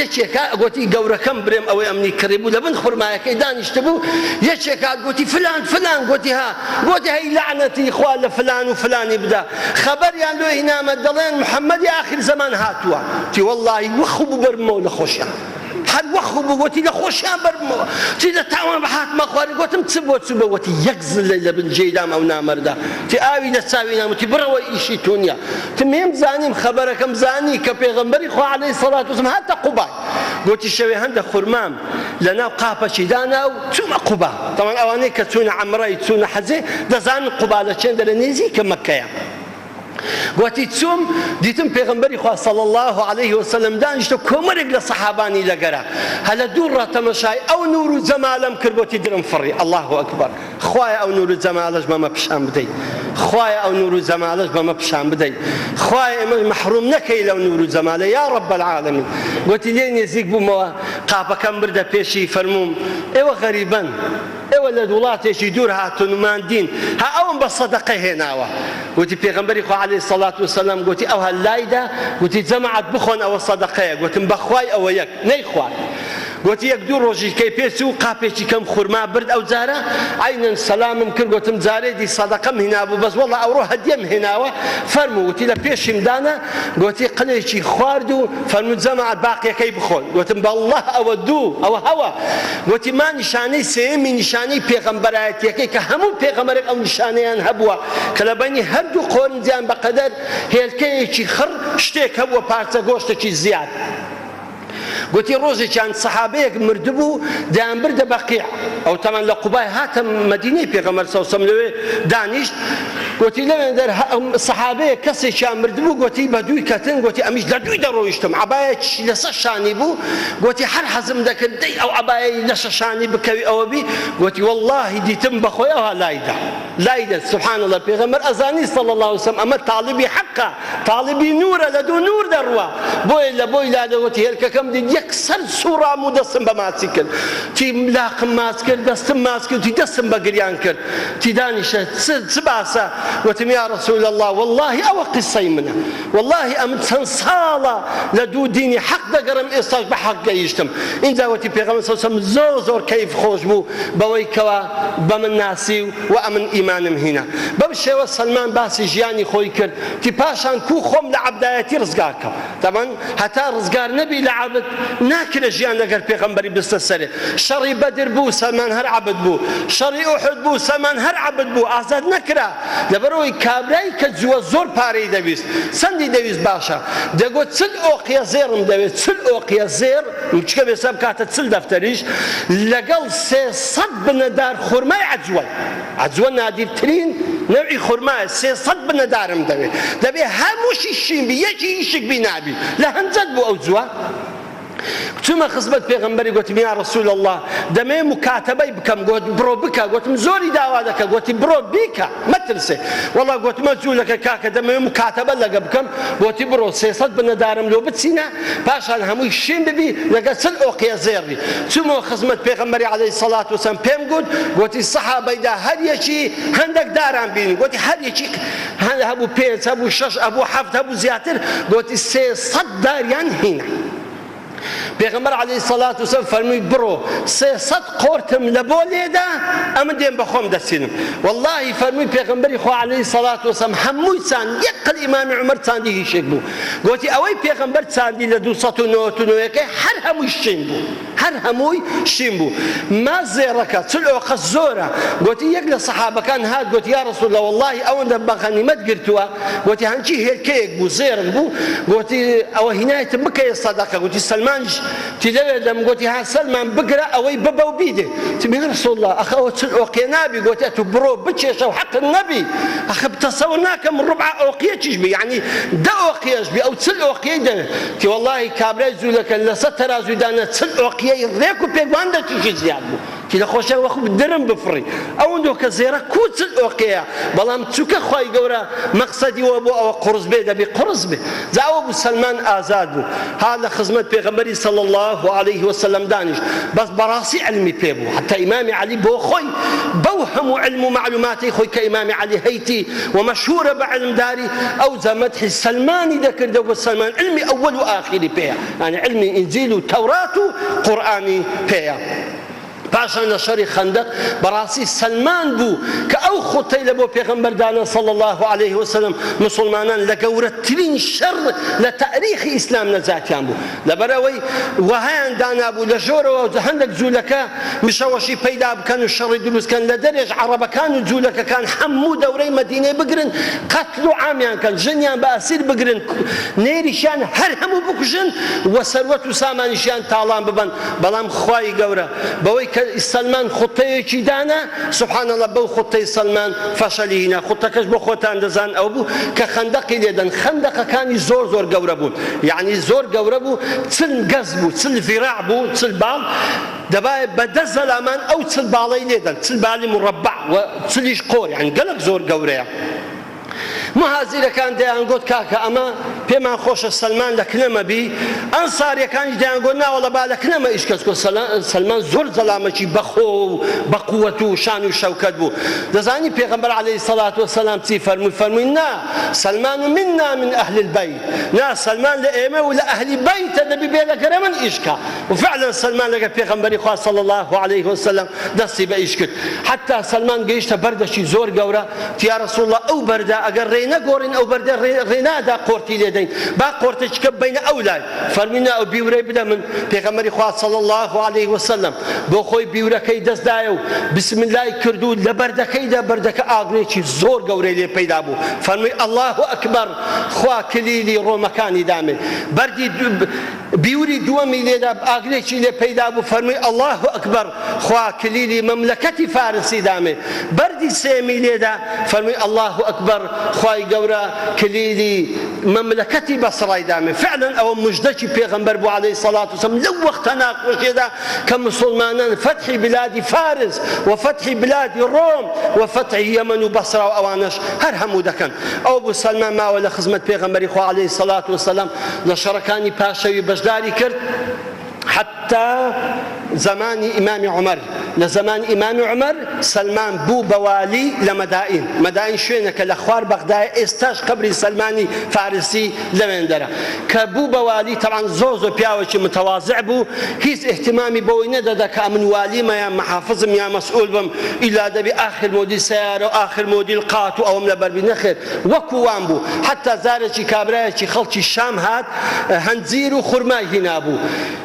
یەکێکا گوتی گەورەکەم برێم ئەوەی ئەمنی کڕی بوو لە بن خورمایەکەی دانیشتە بوو یەکێکا گوتی فلان گوتی هەی لعنەتی خوا لە فلان و فلانی بدا خەبەریان لێ هینامە دەڵێن محەممەدی ئاخر زەمان هاتووە تی وەڵڵاهی وەخو بوو بەرمەوە لە خۆشیان هەر وەخو بوو گوتی لە خۆشیان بەرمەوە تی لە تاوان بەهاتمە خوارد گوتم چ بۆ وتی یەک زلەی لە بن جێدام ئەو نامەردا تی ئاوی لە چاوی ناموتی بڕەوە ئیشی تۆ نییە تمێم زانیم خەبەرەکەم زانی کە پێغەمبەری خوا عەلەیهی سەڵات وسەلام هاتە قوبای گوتی شەوێ هەندە خورمام لەناو قاپەکی دانا و چوومە قوبا تەمان ئەوانەی کە چوونە عەمرەی چوونە حەجێ دەزانن قوبا لە چێندە لە نێزیکە مەککەیە گوتی چوم دیتم پێغەمبەری خوا صلی الله علیه وسلم دانیشتە کۆمەرێک لە سەحابانی لەگەرا هەلە دوو ڕاتەمەشای ئەو نور و جەمالم کرد گوتی درم فڕی الله ئەکبەر خوایە ئەو نور و جەمالەش بەمە پیشان بدەیت خوایە ئەو نور و جەمالەش بەمە پیشان بدەیت خوایە ئێمە مەحروم نەکەی لەو نور و جەمالە یا رب العالمین گوتی لێ نێزیک بوومەوە قاپەکەم بردە پێشی فەرمووم ئێوە غەریبەن ئێوە لە وڵاتێکی دوور هاتون و ماندین ها ئەوم بە سەدەقە هێناوە گوتی پێغەمبەری خوا عەلەیهی سەڵات وسەلام گوتی ئەو هەلایدا گوتی جەماعەت بخۆن ئەوە سەدەقەیە گوتم بەخوای ئەوە یەک نەیخوات گوتی یەک دوو ڕۆژی کەی پێچوو و قاپێکی کەم خورما برد ئەو جارە عینەن سەلامم کرد گوتم جارێ دی سەدەقەم هێنابوو بەس وەڵڵا ئەوڕۆ هەدیەم هێناوە فەرموو گوتی لە پێشیم دانا گوتی قلێکی خوارد و فەرموو جەماعەت باقیەکەی بخۆن گوتم بەڵڵاه ئەوە دوو ئەوە هەوە گوتی ما نیشانەی سێمی نیشانەی پێغەمبەرایەتیەکەی کە هەموو پێغەمبەرێک ئەو نیشانەیان هەبووە کە لە بەینی هەردوو قۆرنجیان بەقەدەر هێلکەیەکی خڕ شتێک هەبووە پارچە گۆشتێکی زیاد گوتی ڕۆژێکیان سەحابەیەک مردبوو دەیان بردە بەقیع ئەو تەمان لە قوبای هاتە مەدینەی پێغەمبەر سەڵ سەلەم لەوێ دانیشت گوتی لەوێن دەر سەحابەیە کەسێکیان مردبوو گوتی بە دووی کەتن گوتی ئەمیش لە دووی دەڕۆیشتم عەبایەکی لەسەر شانی بوو گوتی هەر حەزم دەکرد دەی ئەو عەبایەی لەسەر شانی بکەوی ئەوە بی گوتی وەڵڵاهی دیتم بەخۆی ئەوها لایدا سبحان الله پێغەمبەر ئەزانی صلی الله علیه وسلم ئەمە تاڵیبی حەقە تاڵیبی نورە لە دوو نور دەڕوا بۆیە لە بۆی لادا گوتی هێلکەکەم دید یەکسەر سوڕام و دەستم بە ماچی کرد تی لاقم ماچ کرد دەستم ماچ کرد تی دەستم بە گریان کرد تی دانیشە چ باسە وتم یا رسول الله والله ئەوە قسەی منە والله ئەم چەند ساڵە لە دوو دینی حەق دەگەڕم ئێستاش بە حەق گەیشتم اینجا وتی پێغەمبەر صلی الله علیه وسلم زۆر کەیف خۆش بوو بەوەی کەوا بە من ناسی و ئەمن ئیمانم هینە بەم شێوە سەلمان باسی ژیانی خۆی کرد تی پاشان کوو خۆم لە عەبدایەتی ڕزگار کەم تەمان هەتا ڕزگار نەبی لە عەبد ناکرێ ژیان لەگەر پێغەمبەری بستە سەرێ شەڕی بەدر بوو سەلمان هەر عەبد بوو شەڕی ئوحود بوو سەلمان هەر عەبد بوو ئازاد نەکرا لەبەرەوەی کابرایی کە جووە زۆر پارەی دەویست چەندی دەویست باشە دەگوت چل ئۆقیە زێرم دەوێت چل ئۆقیە زێر چکە بێسە بکاتە چل دەفتەریش لەگەڵ 300 بنەدار خورمای عەجوە نادیرترین نەوعی خورمایە 300 بنەدارم دەوێت دەبێ هەمووشی شیمبی یەکی ئیشک بی نابی لە هەنجەد بوو ئەو جووە چوومە خزمەت پێغەمبەری گوتم یا رسول الله دەمێ مکاتەبەی بکەم گوت بڕۆ بکە گوتم زۆری داوا دەکە گوتی بڕۆ بیکە مەترسێ وەڵا گوتمە جوولەکە کاکە دەمێ مکاتەبە لەگە بکەم گوتی بڕۆ 300 بنەدارم لۆ بچینە پاشان هەمووی شین ببی لەگە چل ئۆقیە زێڕی چوومەوە خزمەت پێغەمبەری عەلەیهی سەڵات وسەلام پێم گوت گوتی سەحابەیدا هەر یەکی هەندێک داران بینی گوتی هەر یەکی هەبوو 5 هەبوو 6 هەبوو 7 هەبوو زیاتر گوتی 300 داریان هینە پێغەمبەر عەلەیهی سەڵات وسەلام فەرمووی بڕۆ 300 قۆرتم لە بۆ لێدا ئەمە دێم بە خۆم دەچینم وەڵڵاهی فەرمووی پێغەمبەری خوا عەلەیهی سەڵات وسەلام هەمووی چاند یەک قل ئیمامی عومەر چاندی هیچێک بوو گوتی ئەوەی پێغەمبەر چاندی لە 299 هەر هەمووی شین بوو هەر هەمووی شین بوو ما زێڕەکە چل ئۆقە زۆرە گوتی یەک لە سەحابەکان هات گوتی یا ڕەسوول الله وەڵڵاهی ئەوەندە بە غەنیمەت گرتووە گوتی هەنچی هێلکەیەک بوو زێرک بوو گوتی ئەوە هینایەتم بکەیە سەدەقە گوتی سەلمانش تی لەوێ دەم گوتی ها سەلمان بگرە ئەوەی ببە و بیدێ تم یا ڕەسوول الله ئەخە ئەوە چل ئۆقیە نابی گوتی ئەتو بڕۆ بچێشە و حەقت نەبی ئەخە تەسەوڕ ناکەم ڕوبع ئۆقیەکیش بی یعنی دە ئۆقیەش بی ئەو چل ئۆقیەی دەوێت تی وەڵڵاهی کابرای جوولەکە لەسەر تەرازوی دانە چل ئۆقیەی ڕێک و پێگوان دەتیشی زیاد بوو تی لە خۆشیان وەخو درم بفڕی ئەوەندۆ کە زێرە کوچل ئۆقیەیە بەڵام چووکە خوای گەورە مەقسەدی وە بۆ ئەوە قورس بێ دەبێ قورس بێ جا ئەوە بوو سەلمان ئازاد بوو ها لە خزمەت پێغەمبەری صلی الله عليه وسلم دانیش بەس بەڕاستی علمی پێ بوو حتا ئیمامی عەلی بۆ خۆی بەو هەموو علم و معلوماتی خۆی کە ئیمامی عەلی هەیتی و مەشهورە بە علمداری ئەو زەمەدحی سەلمانی دەکردە بۆ سەلمان علمی ئەوەل و ئاخری پێیە یعنی علمی ئینجیل و تەورات و قورئانی پێیە پاشان لە شەڕی خەندەق بەڕاستی سەلمان بوو کە ئەو خوتەی لە بۆ پێغەمبەردانە صلی الله عليه وسلم مسلمانان لە گەورەترین شەڕ لە تاریخی ئیسلام نەجاتیان بوو لەبەرەوەی وەهایان دانابوو لە ژۆرەوە هەندێک جوولەکە مشەوەشی پەیدا بکەن و شەڕی دروستکەن لە دەرێژ عەرەبەکان و جوولەکەکان هەموو دەورەی مەدینەی بگرن قەتڵ و عامیان کەن ژنیان بە ئەسیر بگرن نێریشیان هەر هەموو بکوژن و سەروەت و سامانیشیان تاڵان ببەن بەڵام خوای گەورە بەوەی سەلمان خوتەیەکی دانا سبحان الله بەو خوتەی سەلمان فەشەلی هینا خوتەکەش بۆ خۆتان دەزان ئەو بوو کە خەندەقی لێدەن خەندەقەکانی زۆر زۆر گەورە بوون یعنی زۆر گەورە بوو چل گەز بوو چل ڤیراع بوو چل باڵ دەبایە بە دە زەلامان ئەو چل باڵەی لێدەن چل باڵی مرەبع و چلیش قۆر یعنی گەلک زۆر گەورەیە مهازیرەکان دەیانگوت کاکە ئەمە پێمان خۆشە سەلمان لە کنەمە بی ئەنساریەکانیش دەیانگوت ناوەڵە با لە کنەمە ئیشکەس کۆ سەلمان زۆر زەلامەکی بەخۆ و بە قووەت و شان و شەوکەت بوو دەزانی پێغەمبەر عەلەیهی سەڵات وسەلام چی فەرمووی فەرمووی نا سەلمان منا من ئەهل البەیت نا سەلمان لە ئێمە و لە ئەهلی بەیتە دەبی بێ لەگەرە من ئیشکە وفعلا سەلمان لەگەڵ پێغەمبەری خوا صلی الله عليه وسلم دەستی بە ئیش کرد حتا سەلمان گەیشتە بەردەشی زۆر گەورە یا ڕەسوول الله ئەو بەردە ئەگەر نەگۆڕین ئەو بەردە ڕێنادا قۆرتی لێدەین با قۆرتێککە بینە ئەو لای فەرمووی ئەو بیورەی بدە من پێغەمبەری خوا صلی الله عليه وسلم بۆ خۆی بیورەکەی دەستدایە و بسم الله کرد و لە بەردەکەیدا بەردەکە ئاگرێکی زۆر گەورەی لێ پەیدا بوو فەرمووی الله ئەکبەر خوا کلیلی ڕۆمەکانی دامێ بەردی بیوری دووەمی لێدا ئاگرێکی لێ پەیدا بوو فەرمووی الله ئەکبەر خوا کلیلی مەملەکەتی فارسی دامێ بەردی سێمی لێدا فەرمووی الله ئەکبەر خوای گەورە کلیلی مەملەکەتی بەسڕای دامێ فعلا ئەوە موژدەکی پێغەمبەر بوو عەلەیهی سەڵات وسەلام لەو وەختە ناخۆشیەدا کە مسلمانان فەتحی بلادی فارس و فەتحی بلادی ڕۆم و فەتحی یەمەن و بەسرا و ئەوانەش هەر هەموو دەکەن ئەو بوو سەلمان ماوە لە خزمەت پێغەمبەری خوا عەلەیهی سەڵات وسەلام لە شەڕەکانی پاشەوی بەشداری کرد حتى زمان إمام عمر لزمان إمام عمر سلمان بو بوالي لمدائن مدائن شوينك لأخوار بغداد استاش قبر سلماني فارسي لمندرة كبو بوالي طبعا زوزو بياوشي متواضع بو هيس اهتمامي بوينة دا كامن والي ما يا محافظ يا مسؤول بم إلا دبي آخر مودي سيارة وآخر مودي القاتو أو ملبر بنخر وكوان بو حتى زارشي كابرايشي خلشي الشام هاد هنزير وخرماي هنا بو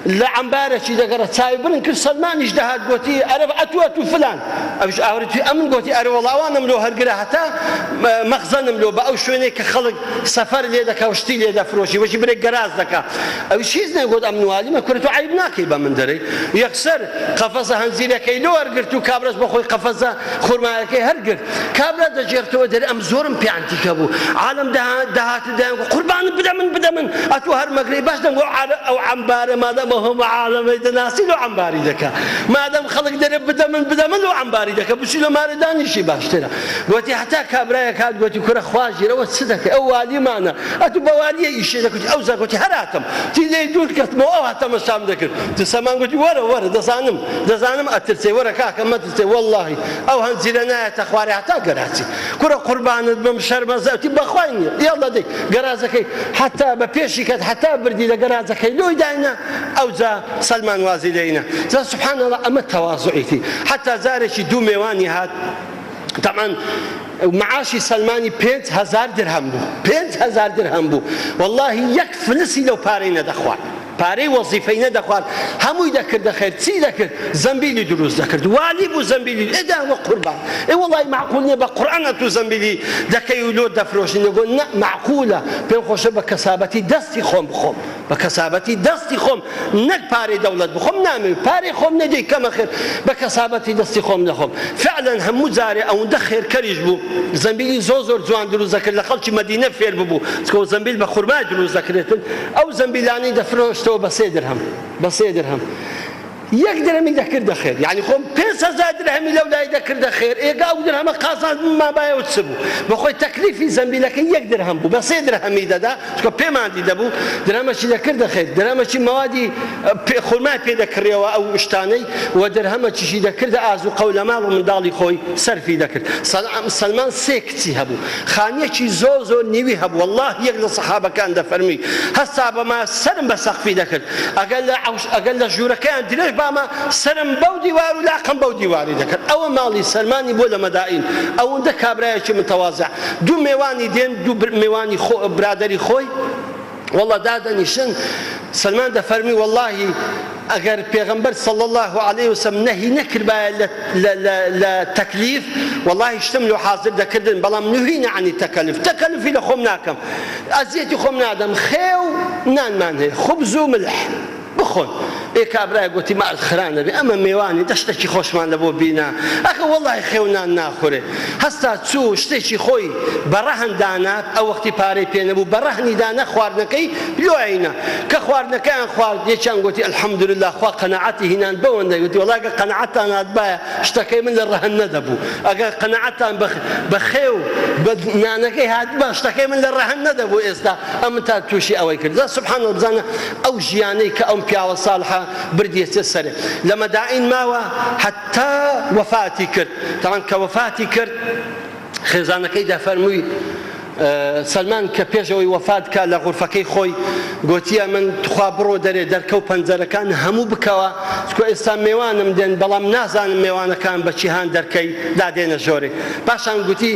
لعنبارشي دقرة تاي برن كل سلمانيش دهات قوتي أرب أتوات فلان أبش أورتي أمن قوتي أرب والله وانا ملو هرقرا حتى مخزن ملو بأو شويني كخلق سفر ليدك أو شتي ليدا فروشي وشي بريك جراز دكا أو شيزنا يقول أمن والي ما كنتو عيبناكي بمن دري يكسر قفزة هنزيرة كي لو هرقرتو كابرز بخوي قفزة خرمايا كي هرقر كابرز دجيرتو دري أم زورم بيعنتي كابو عالم دهات قربان بدا من أتو هر مقري باش دم أو عنبار ما دام هم عالم يدناسي لو عنباري دكا ما دام خلق دري بدا من لو عنباري دكا بس لو مارداني شي باشترا قلتي حتى كابرايا كاد قلتي كره خواجي رو صدق اولي معنا اتو بوالي شي قلتي اوزا قلتي هراتم تي لي دول كتمو او هاتم سام ذكر تسمان قلتي ورا دزانم اترسي ورا كاك ما ترسي والله او هنزلنا تخواري حتى قراتي كره قربان بمشر مزاتي بخواني يلا دي قرازك حتى ببيشي كات حتى بردي لقرازك لو داينا اوزا سلمان وازي لينا سبحان الله اما تواضعيتي حتى زارشي دو ميواني هات طبعا معاشي سلماني 5000 درهم بو 5000 درهم بو والله يك فلسي لو بارينا دخوان پارەی وەزیفەی نەدەخوارد هەمووی دەکردە خێر چی دەکرد زەمبیلی دروست دەکرد والی بوو زەمبیلی ئێدا وە قوربان وەڵای معقول نییە بە قورئانە تو زەمبیلی دەکەی و لۆ دەفرۆشی نەگۆ نە معقولە پێم خۆشە بە کەسابەتی دەستی خۆم بخۆم بە کەسابەتی دەستی خۆم نەک پارەی دەوڵەت بخۆم نامەوێت پارەی خۆم نەدەی کەمە خێر بە کەسابەتی دەستی خۆم دەخۆم فعلا هەموو جارێ ئەوەندە خێرکەریش بوو زەمبیلی زۆر جوان دروست دەکرد لە خەڵکی مەدینە فێر ببوو چکە زەمبیل بە خورما دروست دەکرێتن ئەو زەمبیلانەی دەفرۆشتەوە بە 3 درهم یەک درهەمی دەکردە خێر یعنی خۆم 5,000 درهەمی لەو لای دەکردە خێر ئێگا ئەو درهەمە قازان مابایەوە چ بوو بەخۆی تەکلیفی زەمبیلەکە 1 درهم بوو بە 3 درهەمی دەدا چکە پێماندی دەبوو درهەمەشی دەکردە خێر درهەمەشی مەوادی خورمای پێ دەکڕێەوە ئەو شتانەی و درهەمەکیشی دەکردە ئازوو قەو لە ماڵ و منداڵی خۆی سەرفی دەکرد سەلمان 3 کچی هەبوو خانیەکی زۆر نیوی هەبوو والله یەک لە سەحابەکان دەفەرمی هەستا بەما سەرم بە سەقفی دەکرد ئەگەر لە ژوورەکەیان درێژ بامە سرم بەو دیوار و لاقم بەو دیواری دەکرد ئەوە ماڵی سەلمانی بۆ لە مەدائین ئەوەندە کابرایەکی متەواضع دوو میوانی دێن دوو میوانی برادەری خۆی والله دادەنیشن سەلمان دەفەرمی واللهی ئەگەر پێغەمبەر صلی الله عليه وسلم نەهی نەکردبایە لە تەکلیف واللهی شتم لۆ حاضر دەکردن بەڵام نهینە عنی تەکەلفی لە خۆم ناکەم ئەزیەتی خۆم نادەم خێو نانمان هەیە خوبز و ملح بخۆن کابرای گوتی مال خرانە بێ ئەمە میوانی دەشتێکی خۆشمان لە بۆ بینا ئەخە وەڵای خێونان ناخورێ هەستا چوو شتێکی خۆی بەڕەهن دانات ئەو وەختی پارەی پێ نەبوو بەڕەهنی دانا خواردنەکەی لۆینە کە خواردنەکەیان خوارد یەکیان گوتی الحەمدولله خوا قەنەعەتی هینان بەوەندە گوتی وەڵای ئەگەر قەنەعەتتان هاتبایە شتەکەی من لە ڕەهن نەدەبوو ئەگەر قەنەعەتتان بە خێو بە نانەکەی هاتبە شتەکەی من لە ڕەهن نەدەبوو ئێستا ئەمن تا تووشی ئەوەی کرد سبحانەڵڵا بزانە ئەو ژیانەی کە ئەم پیاوە ساڵحە بردیەچە سەرێ لە مەدائین ماوە حتا وەفاتی کرد تاوان کە وەفاتی کرد خێزانەکەی دەفەرمووی سەلمان کە پێشەوەی وەفات کا لە غورفەکەی خۆی گوتیە من تخوا بڕۆ دەرێ دەرکە و پەنجەرەکان هەموو بکەوە چکە ئێستا میوانم دێن بەڵام نازانم میوانەکان بە چیهان دەرکەی دادێنە ژۆرێ پاشان گوتی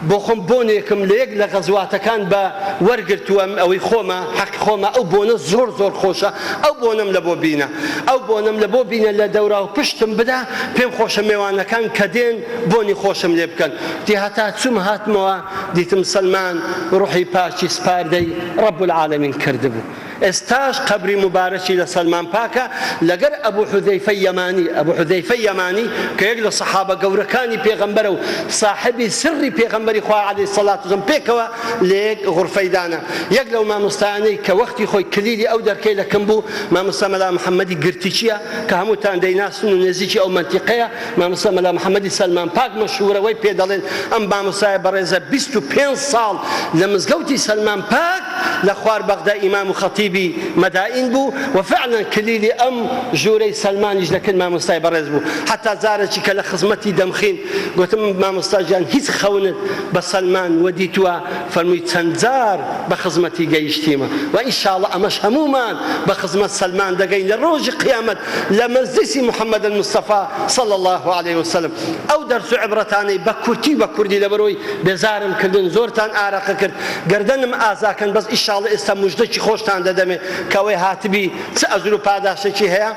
بۆ خۆم بۆنێکم لە یەک لە غەزواتەکان بە وەرگرتووە ئەوەی خۆمە حەق خۆمە ئەو بۆنە زۆر خۆشە ئەو بۆنم لە بۆ بینە ئەو بۆنم لە بۆ بینە لە دەورا و پشتم بدا پێم خۆشە میوانەکان کە دێن بۆنی خۆشم لێ بکەن دی هەتا چوم هاتمەوە دیتم سەلمان ڕوحی پاکی سپاردەی رب العالمین کردبوو ئێستاش قەبری مبارەکی لە سەلمان پاکە لەگەر ئەبوو حودەیفەی یەمانی کە یەک لە سەحابە گەورەکانی پێغەمبەرە و ساحبی سری پێغەمبەری خوا عەلەیهی سەڵات وسەلام پێکەوە لە یەک غورفەی دانا یەک لەو مامۆستایانەی کە وەختی خۆی کلیلی ئەو دەرکەی لەکەم بوو مامۆستا مەلا محەممەدی گرتی چییە کە هەمووتان دەیناسن و نێزیکی ئەو منتیقەیە مامۆستا مەلا محەممەدی سەلمان پاک مەشهوورەوەی پێ دەڵێن ئەم مامۆستایە بەڕێزە 25 ساڵ لە مزگەوتی سەلمان پاک لە خواربەغدا ئیمام و خەتیبی مەدائین بوو و فعلا کلیلی ئەم ژوورەی سەلمانیش دەکرد مامۆستای بەڕێز بوو حتا زارێکی کە لە خزمەتی دەمخین گوتم مامۆستا گیان هیچ خەونت بە سەلمان وەدیتووە فەرمووی چەند جار بە خزمەتی گەیشتیمە و ئینشاءڵڵا ئەمەش هەموومان بە خزمەت سەلمان دەگەین لە ڕۆژی قیامەت لە مەجلیسی محەممەد المستەفا صلی الله عليه وسلم ئەو دەرس و عیبرەتانەی بە کوردی لەبەرەوەی بێزارم کردن زۆرتان ئارەقە کرد گەردەنم ئازاکەن بەس ئینشاءڵڵا ئێستا موژدەی خۆشتان دەدەمێ کەوەی هاتبی چ ئەزر و پاداشێکی هەیە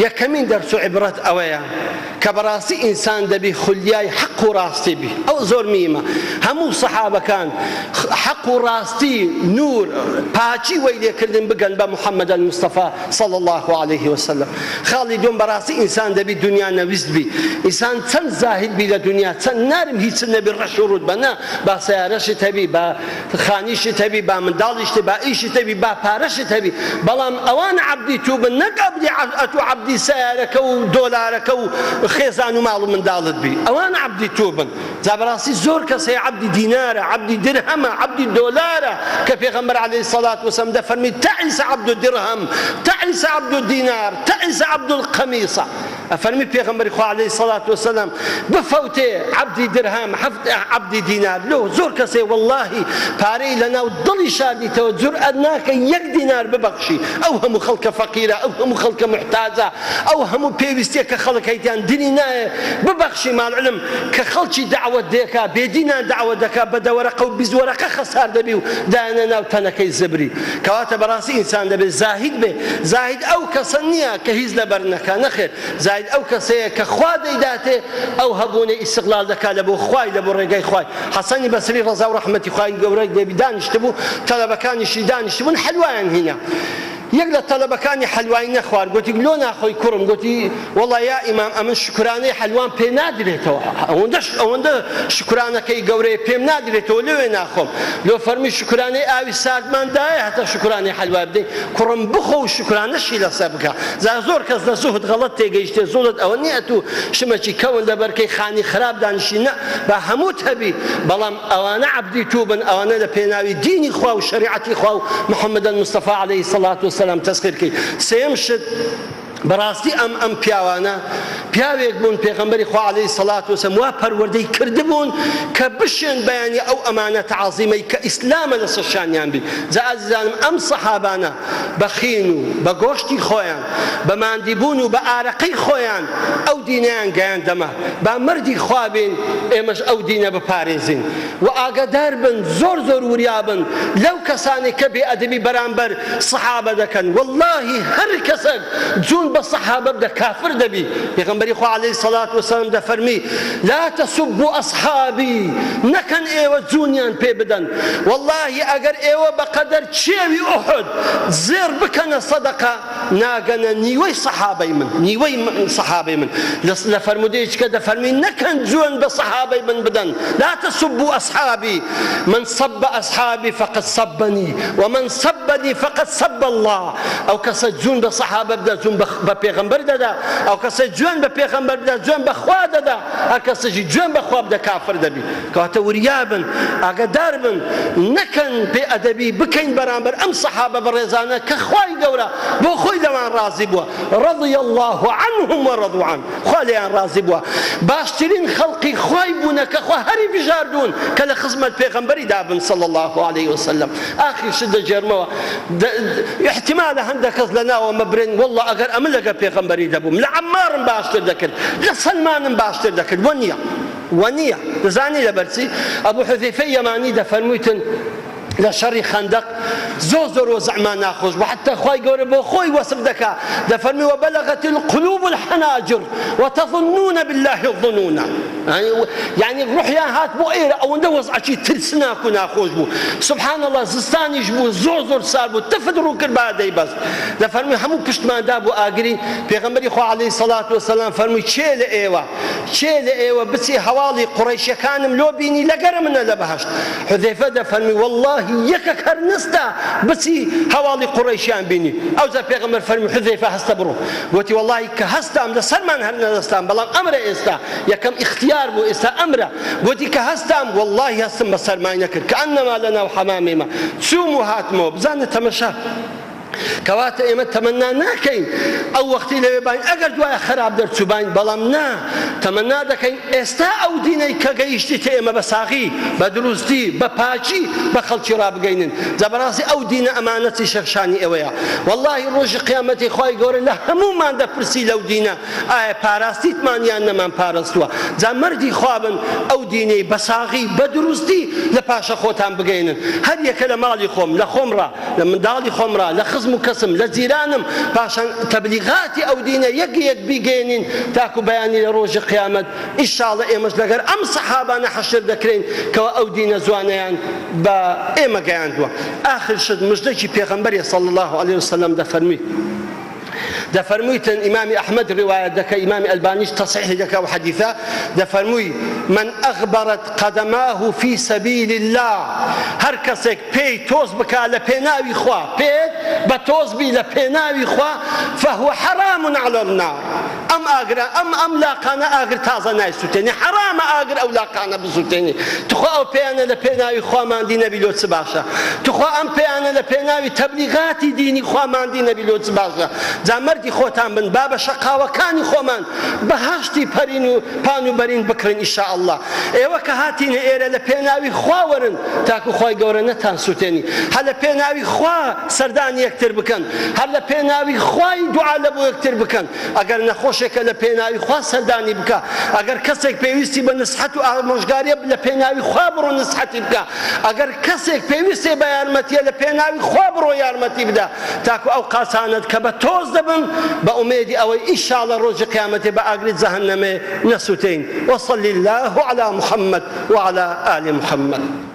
یەکەمین دەرس و عیبرەت ئەوەیە کە بەڕاستی ئینسان دەبی خولیای حەق و ڕاستی بی ئەو زۆر میمە هەموو سەحابەکان حەق و ڕاستی نور پاچی وەی لێکردن بگەن بە محەممەد المستەفا صلی الله عليه وسلم خاڵی دوم بەڕاستی ئینسان دەبی دنیا نەویست بی ئینسان چەند زاهد بی لە دنیا چەند نارم هیچ نەبی ڕەش و ڕوود بە نا با سیارەشت هەبی با خانیشت هەبی با منداڵیشت با ئیشت هەبی با پارەشت هەبی بەڵام ئەوانە عەبدی تو بن نەک عەبدی سیارەکە و دۆلارەکە و خێزان و ماڵ و منداڵت بی ئەوانە عەبدی تو بن جا بەڕاستی زۆر کەس هەیە عەبدی دینارە عەبدی درهەمە عەبدی دۆلارە کە پێغەمبەر عەلەیهی سەڵات وسەلام دەفەرمی تەعیس عەبد الدرهم تەعیس عەبد الدینار تەعیس عەبد القەمیسە ئەفەرمی پێغەمبەری خوا عەلەیهی سەڵات وەسەلام بفەوتێ عەبدی درهام عەبدی دینار لۆ زۆر کەسێ وەڵڵاهی پارەی لەناو دڵی شاردیتەوە جورئەت ناکە 1 دینار ببەخشی ئەو هەموو خەڵکە فەقیرە ئەو هەموو خەڵکە محتاجە ئەو هەموو پێویستیە کە خەڵک هەیتیان دینی نایە ببەخشی ماڵعلم کە خەڵکی دعوەت دێکا بێدینان دعوەت دەکا بە دەوەرەقە و بیزوەرەقە خەسار دەبی و دایانە ناو تەنەکەی زبری کەواتە بەڕاستی ئینسان دەبێت زاهید بێ زاهید ئەو کەسە نییە کە هیچ لەبەر نەکا نەخێر زاهید ئەو کەسەیە کە خوا دەیداتێ ئەو هەبوونە ئیستیقلال دەکا لە بۆ خوای لە بۆ ڕێگای خوای حەسەنی بەسری ڕەزا و ڕەحمەتی خوای گەورەی دەبی دانیشتبوو تەلەبەکانیشی دانیشتبوون حەلوایان هینە یەک لە تەلەبەکانی حەلوایی نەخوارد گوتی لۆ ناخۆی کوڕم گوتی وەڵڵا یا ئیمام ئەمن شکرانەی حەلوان پێ نادرێتەوە ئەوەندە شکرانەکەی گەورەیە پێم نادرێتەوە لەوێ ناخۆم لۆ فەرمی شکرانەی ئاوی ساردماندایە هەتا شکرانەی حەلوای بدەین کوڕم بخۆ و شکرانەشی لەسەر بکە زۆر کەس لە زوهد غەڵەت تێگەیشتێ زوڵت ئەوە نییە تو شمەکی کەون لەبەرکەی خانی خراپ دانیشی نە بە هەمووت هەبی بەڵام ئەوانە عەبدی تو بن ئەوانە لە پێناوی دینی خوا و شەریعەتی خوا و محەممەد مستەفا عەلەیهی سەڵات وسەلام تەسخیرکەی سێم شت بەڕاستی ئەم پیاوانە پیاوێک بوون پێغەمبەری خوا عەلەیهی سەڵات وسەلام وا پەروەردەی کردبوون کە بشێن بەیانی ئەو ئەمانەتە عەزیمەی کە ئیسلامە لەسەر شانیان بی جا ئازیزانم ئەم سەحابانە بە خین و بە گۆشتی خۆیان بە ماندیبوون و بە ئارەقەی خۆیان ئەو دینیان گەیاندەمە با مردی خوا بین ئێمەش ئەو دینە بپارێزین و ئاگادار بن زۆر وریابن لەو کەسانی کە بێئەدەبی بەرامبەر سەحابە دەکەن وەڵڵاهی هەر کەسێک جون بە سەحابە بدە کافر دەبی پێغەمبەری خوا عەلەیهی سەڵات وسەلام دەفەرمی لا تەسوبوا ئەصحابی نەکەن ئێوە جوونیان پێ بدەن وەڵڵاهی ئەگەر ئێوە بەقەدەر چێوی ئوحود زێر بکەنە سەدەقە ناگەنە نیوەی سەحابەی من لە فەرمودەیەکە دەفەرمی نەکەن جوون بە سەحابەی من بدەن لا تەسوبوا ئەصحابی من سب ئەصحابی فقد سبني ومن سبني فقد سب الله ئەو کەسە جوون بە سەحابە بدە جوون بە پێغەمبەر دەدا ئەو کەسە جوێن بە پێغەمبەر بدە جوێن بە خوا دەدا هەر کەسەی جوێن بە خوا بدە کافر دەبی کەواتە وریابن ئاگادار بن نەکەن بێئەدەبی بکەین بەرامبەر ئەم سەحابە بەڕێزانە کە خوای گەورە بۆ خۆی لەوان ڕازی بووە رضي الله عنهم ورضوا عنه خوا لێیان ڕازی بووە باشترین خەڵقی خوای بوونە کە خوا هەری بژاردوون کە لە خزمەت پێغەمبەری دابن صلى الله عليه وسلم آخر شت دەجێرمەوە احتمالە هەندێک کەس لەناوە مەبرێن وەڵڵا ئەگەر ئەمە لەگە پێغەمبەری دەبووم لە عەمارم باشتر دەکرد لە سەلمانم باشتر دەکرد وەنییە دەزانی لەبەرچی ئەبوو حوزەیفەی یەمانی دەفەرموویتن لە شەڕی خەندەق زۆر وەزعمان ناخۆش بوو حتى خوای گەورە بۆ خۆی وەسف دەکا دەفەرمی وبلغت القلوب الحناجر وتظنون بالله الظنون يعني ڕوحیان هات بۆ ئێرە ئەوەندە وەزعەکی ترسناک و ناخۆش بوو سبحان الله زستانیش بوو زۆر سار بوو تفت ڕوو کرد بادەی بەست دەفەرمی هەموو پشتماندا بوو ئاگری پێغەمبەری خوا عەلەیهی سەڵات وسەلام فەرمووی چێ لە ئێوە بچی هەواڵی قوڕەیشیەکانم لۆ بینی لەگەرە منە لە بەهەشت حوزەیفە دەفەرمی والله یەکێک هەر نستە بچی هەواڵی قوڕەیشیان بینی ئەوجا پێغەمبەر فەرمی حوزەیفە هەستە بڕۆ گوتی وەڵڵاهی کە هەستام لەسەرمان هەر نەدەستام بەڵام ئەمرە ئێستا یەکەم اختیار بوو ئێستا ئەمرە گوتی کە هەستام وەڵڵاهی هەستم بە سەرمای نەکرد کە ئەنەما لەناو حەمامێمە چووم و هاتمەوە بزانە تەمەشا کەواتە ئێمە تەمەنا ناکەین ئەو وەختی لەوێ باین ئەگەر دوایە خراپ دەرچوو باین بەڵام نا تەمەنا دەکەین ئێستا ئەو دینەی کە گەیشتیتە ئێمە بە ساغی بە دروستی بە پاچی بە خەڵکی ڕابگەینن جا بەڕاستی ئەو دینە ئەمانەتی شەخشانی ئێوەیە وەڵڵاهی ڕۆژی قیامەتی خوای گەورە لە هەموومان دەپرسی لەو دینە ئایا پاراستیتمان یان نەمان پاراستووە جا مەردی خوابن ئەو دینەی بە ساغی بە دروستی لە پاشە خۆتان بگەینن هەر یەکە لە ماڵی خۆم لە خۆمڕا لە منداڵی خۆمڕا لە خزم و کەسم لە جیرانم پاشان تەبلیغاتی ئەو دینە یەک بیگەێنین تاکو بەیانی لە ڕۆژی قیامەت ئینشاڵڵا ئێمەش لەگەر ئەم سەحابانە حەشر دەکرێن کەوە ئەو دینە جوانەیان بە ئێمە گەیاندووە آخر شت مژدەی پێغەمبەری صلی الله عليه وسلم دەفەرمی دەفەرموویتن ئیمامی ئەحمەد ڕیوایەت دەکە ئیمامی ئەلبانیش تەصحیح دەکا و حەدیثە دەفەرمووی من ئەغبەرت قەدەماه فی سەبیل الله هەر کەسێک پێی تۆز بکا لە پێناوی خوا پێت بە تۆز بی لە پێناوی خوا فەهوە حەرام عەلە النار ئەم لاقانە ئاگر تازە نایسووتێنی حرامە ئاگر ئەو لاقانە بسووتێنی توخوا ئەو پێیانە لە پێناوی خۆماندی نەبیلۆ چ باشە توخوا ئەم پێیانە لە پێناوی تەبلیغاتی دینی خۆماندی نەبیلۆ چ باشە جا مەردی خۆتان بن با بە شەقاوەکانی خۆمان بەهاشتی پەرین و پان و بەرین بکڕین ئینشاءالله ئێوە کە هاتینە ئێرە لە پێناوی خوا وەرن تاکو خۆی گەورە نەتان سووتێنی هەر لە پێناوی خوا سەردانی یەکتر بکەن هەر لە پێناوی خوای دوعا لە بۆ یەکتر بکەن ئەگەر نەخۆشێکە لە پێناوی خوا سەردانی بکە ئەگەر کەسێک پێویستی بە نسحەت و ئامۆژگاریە لە پێناوی خوا بڕۆ نسحەتی بکە ئەگەر کەسێک پێویستێ بە یارمەتیە لە پێناوی خوا بڕۆ یارمەتی بدە تاکو ئەو قاسانت کە بە تۆز دەبن بە ئومێدی ئەوەی ئینشاءڵڵە ڕۆژی قیامەتێ بە ئاگری جەهەنەمێ نەسووتین وصلی الله على محمد وعلى آل محمد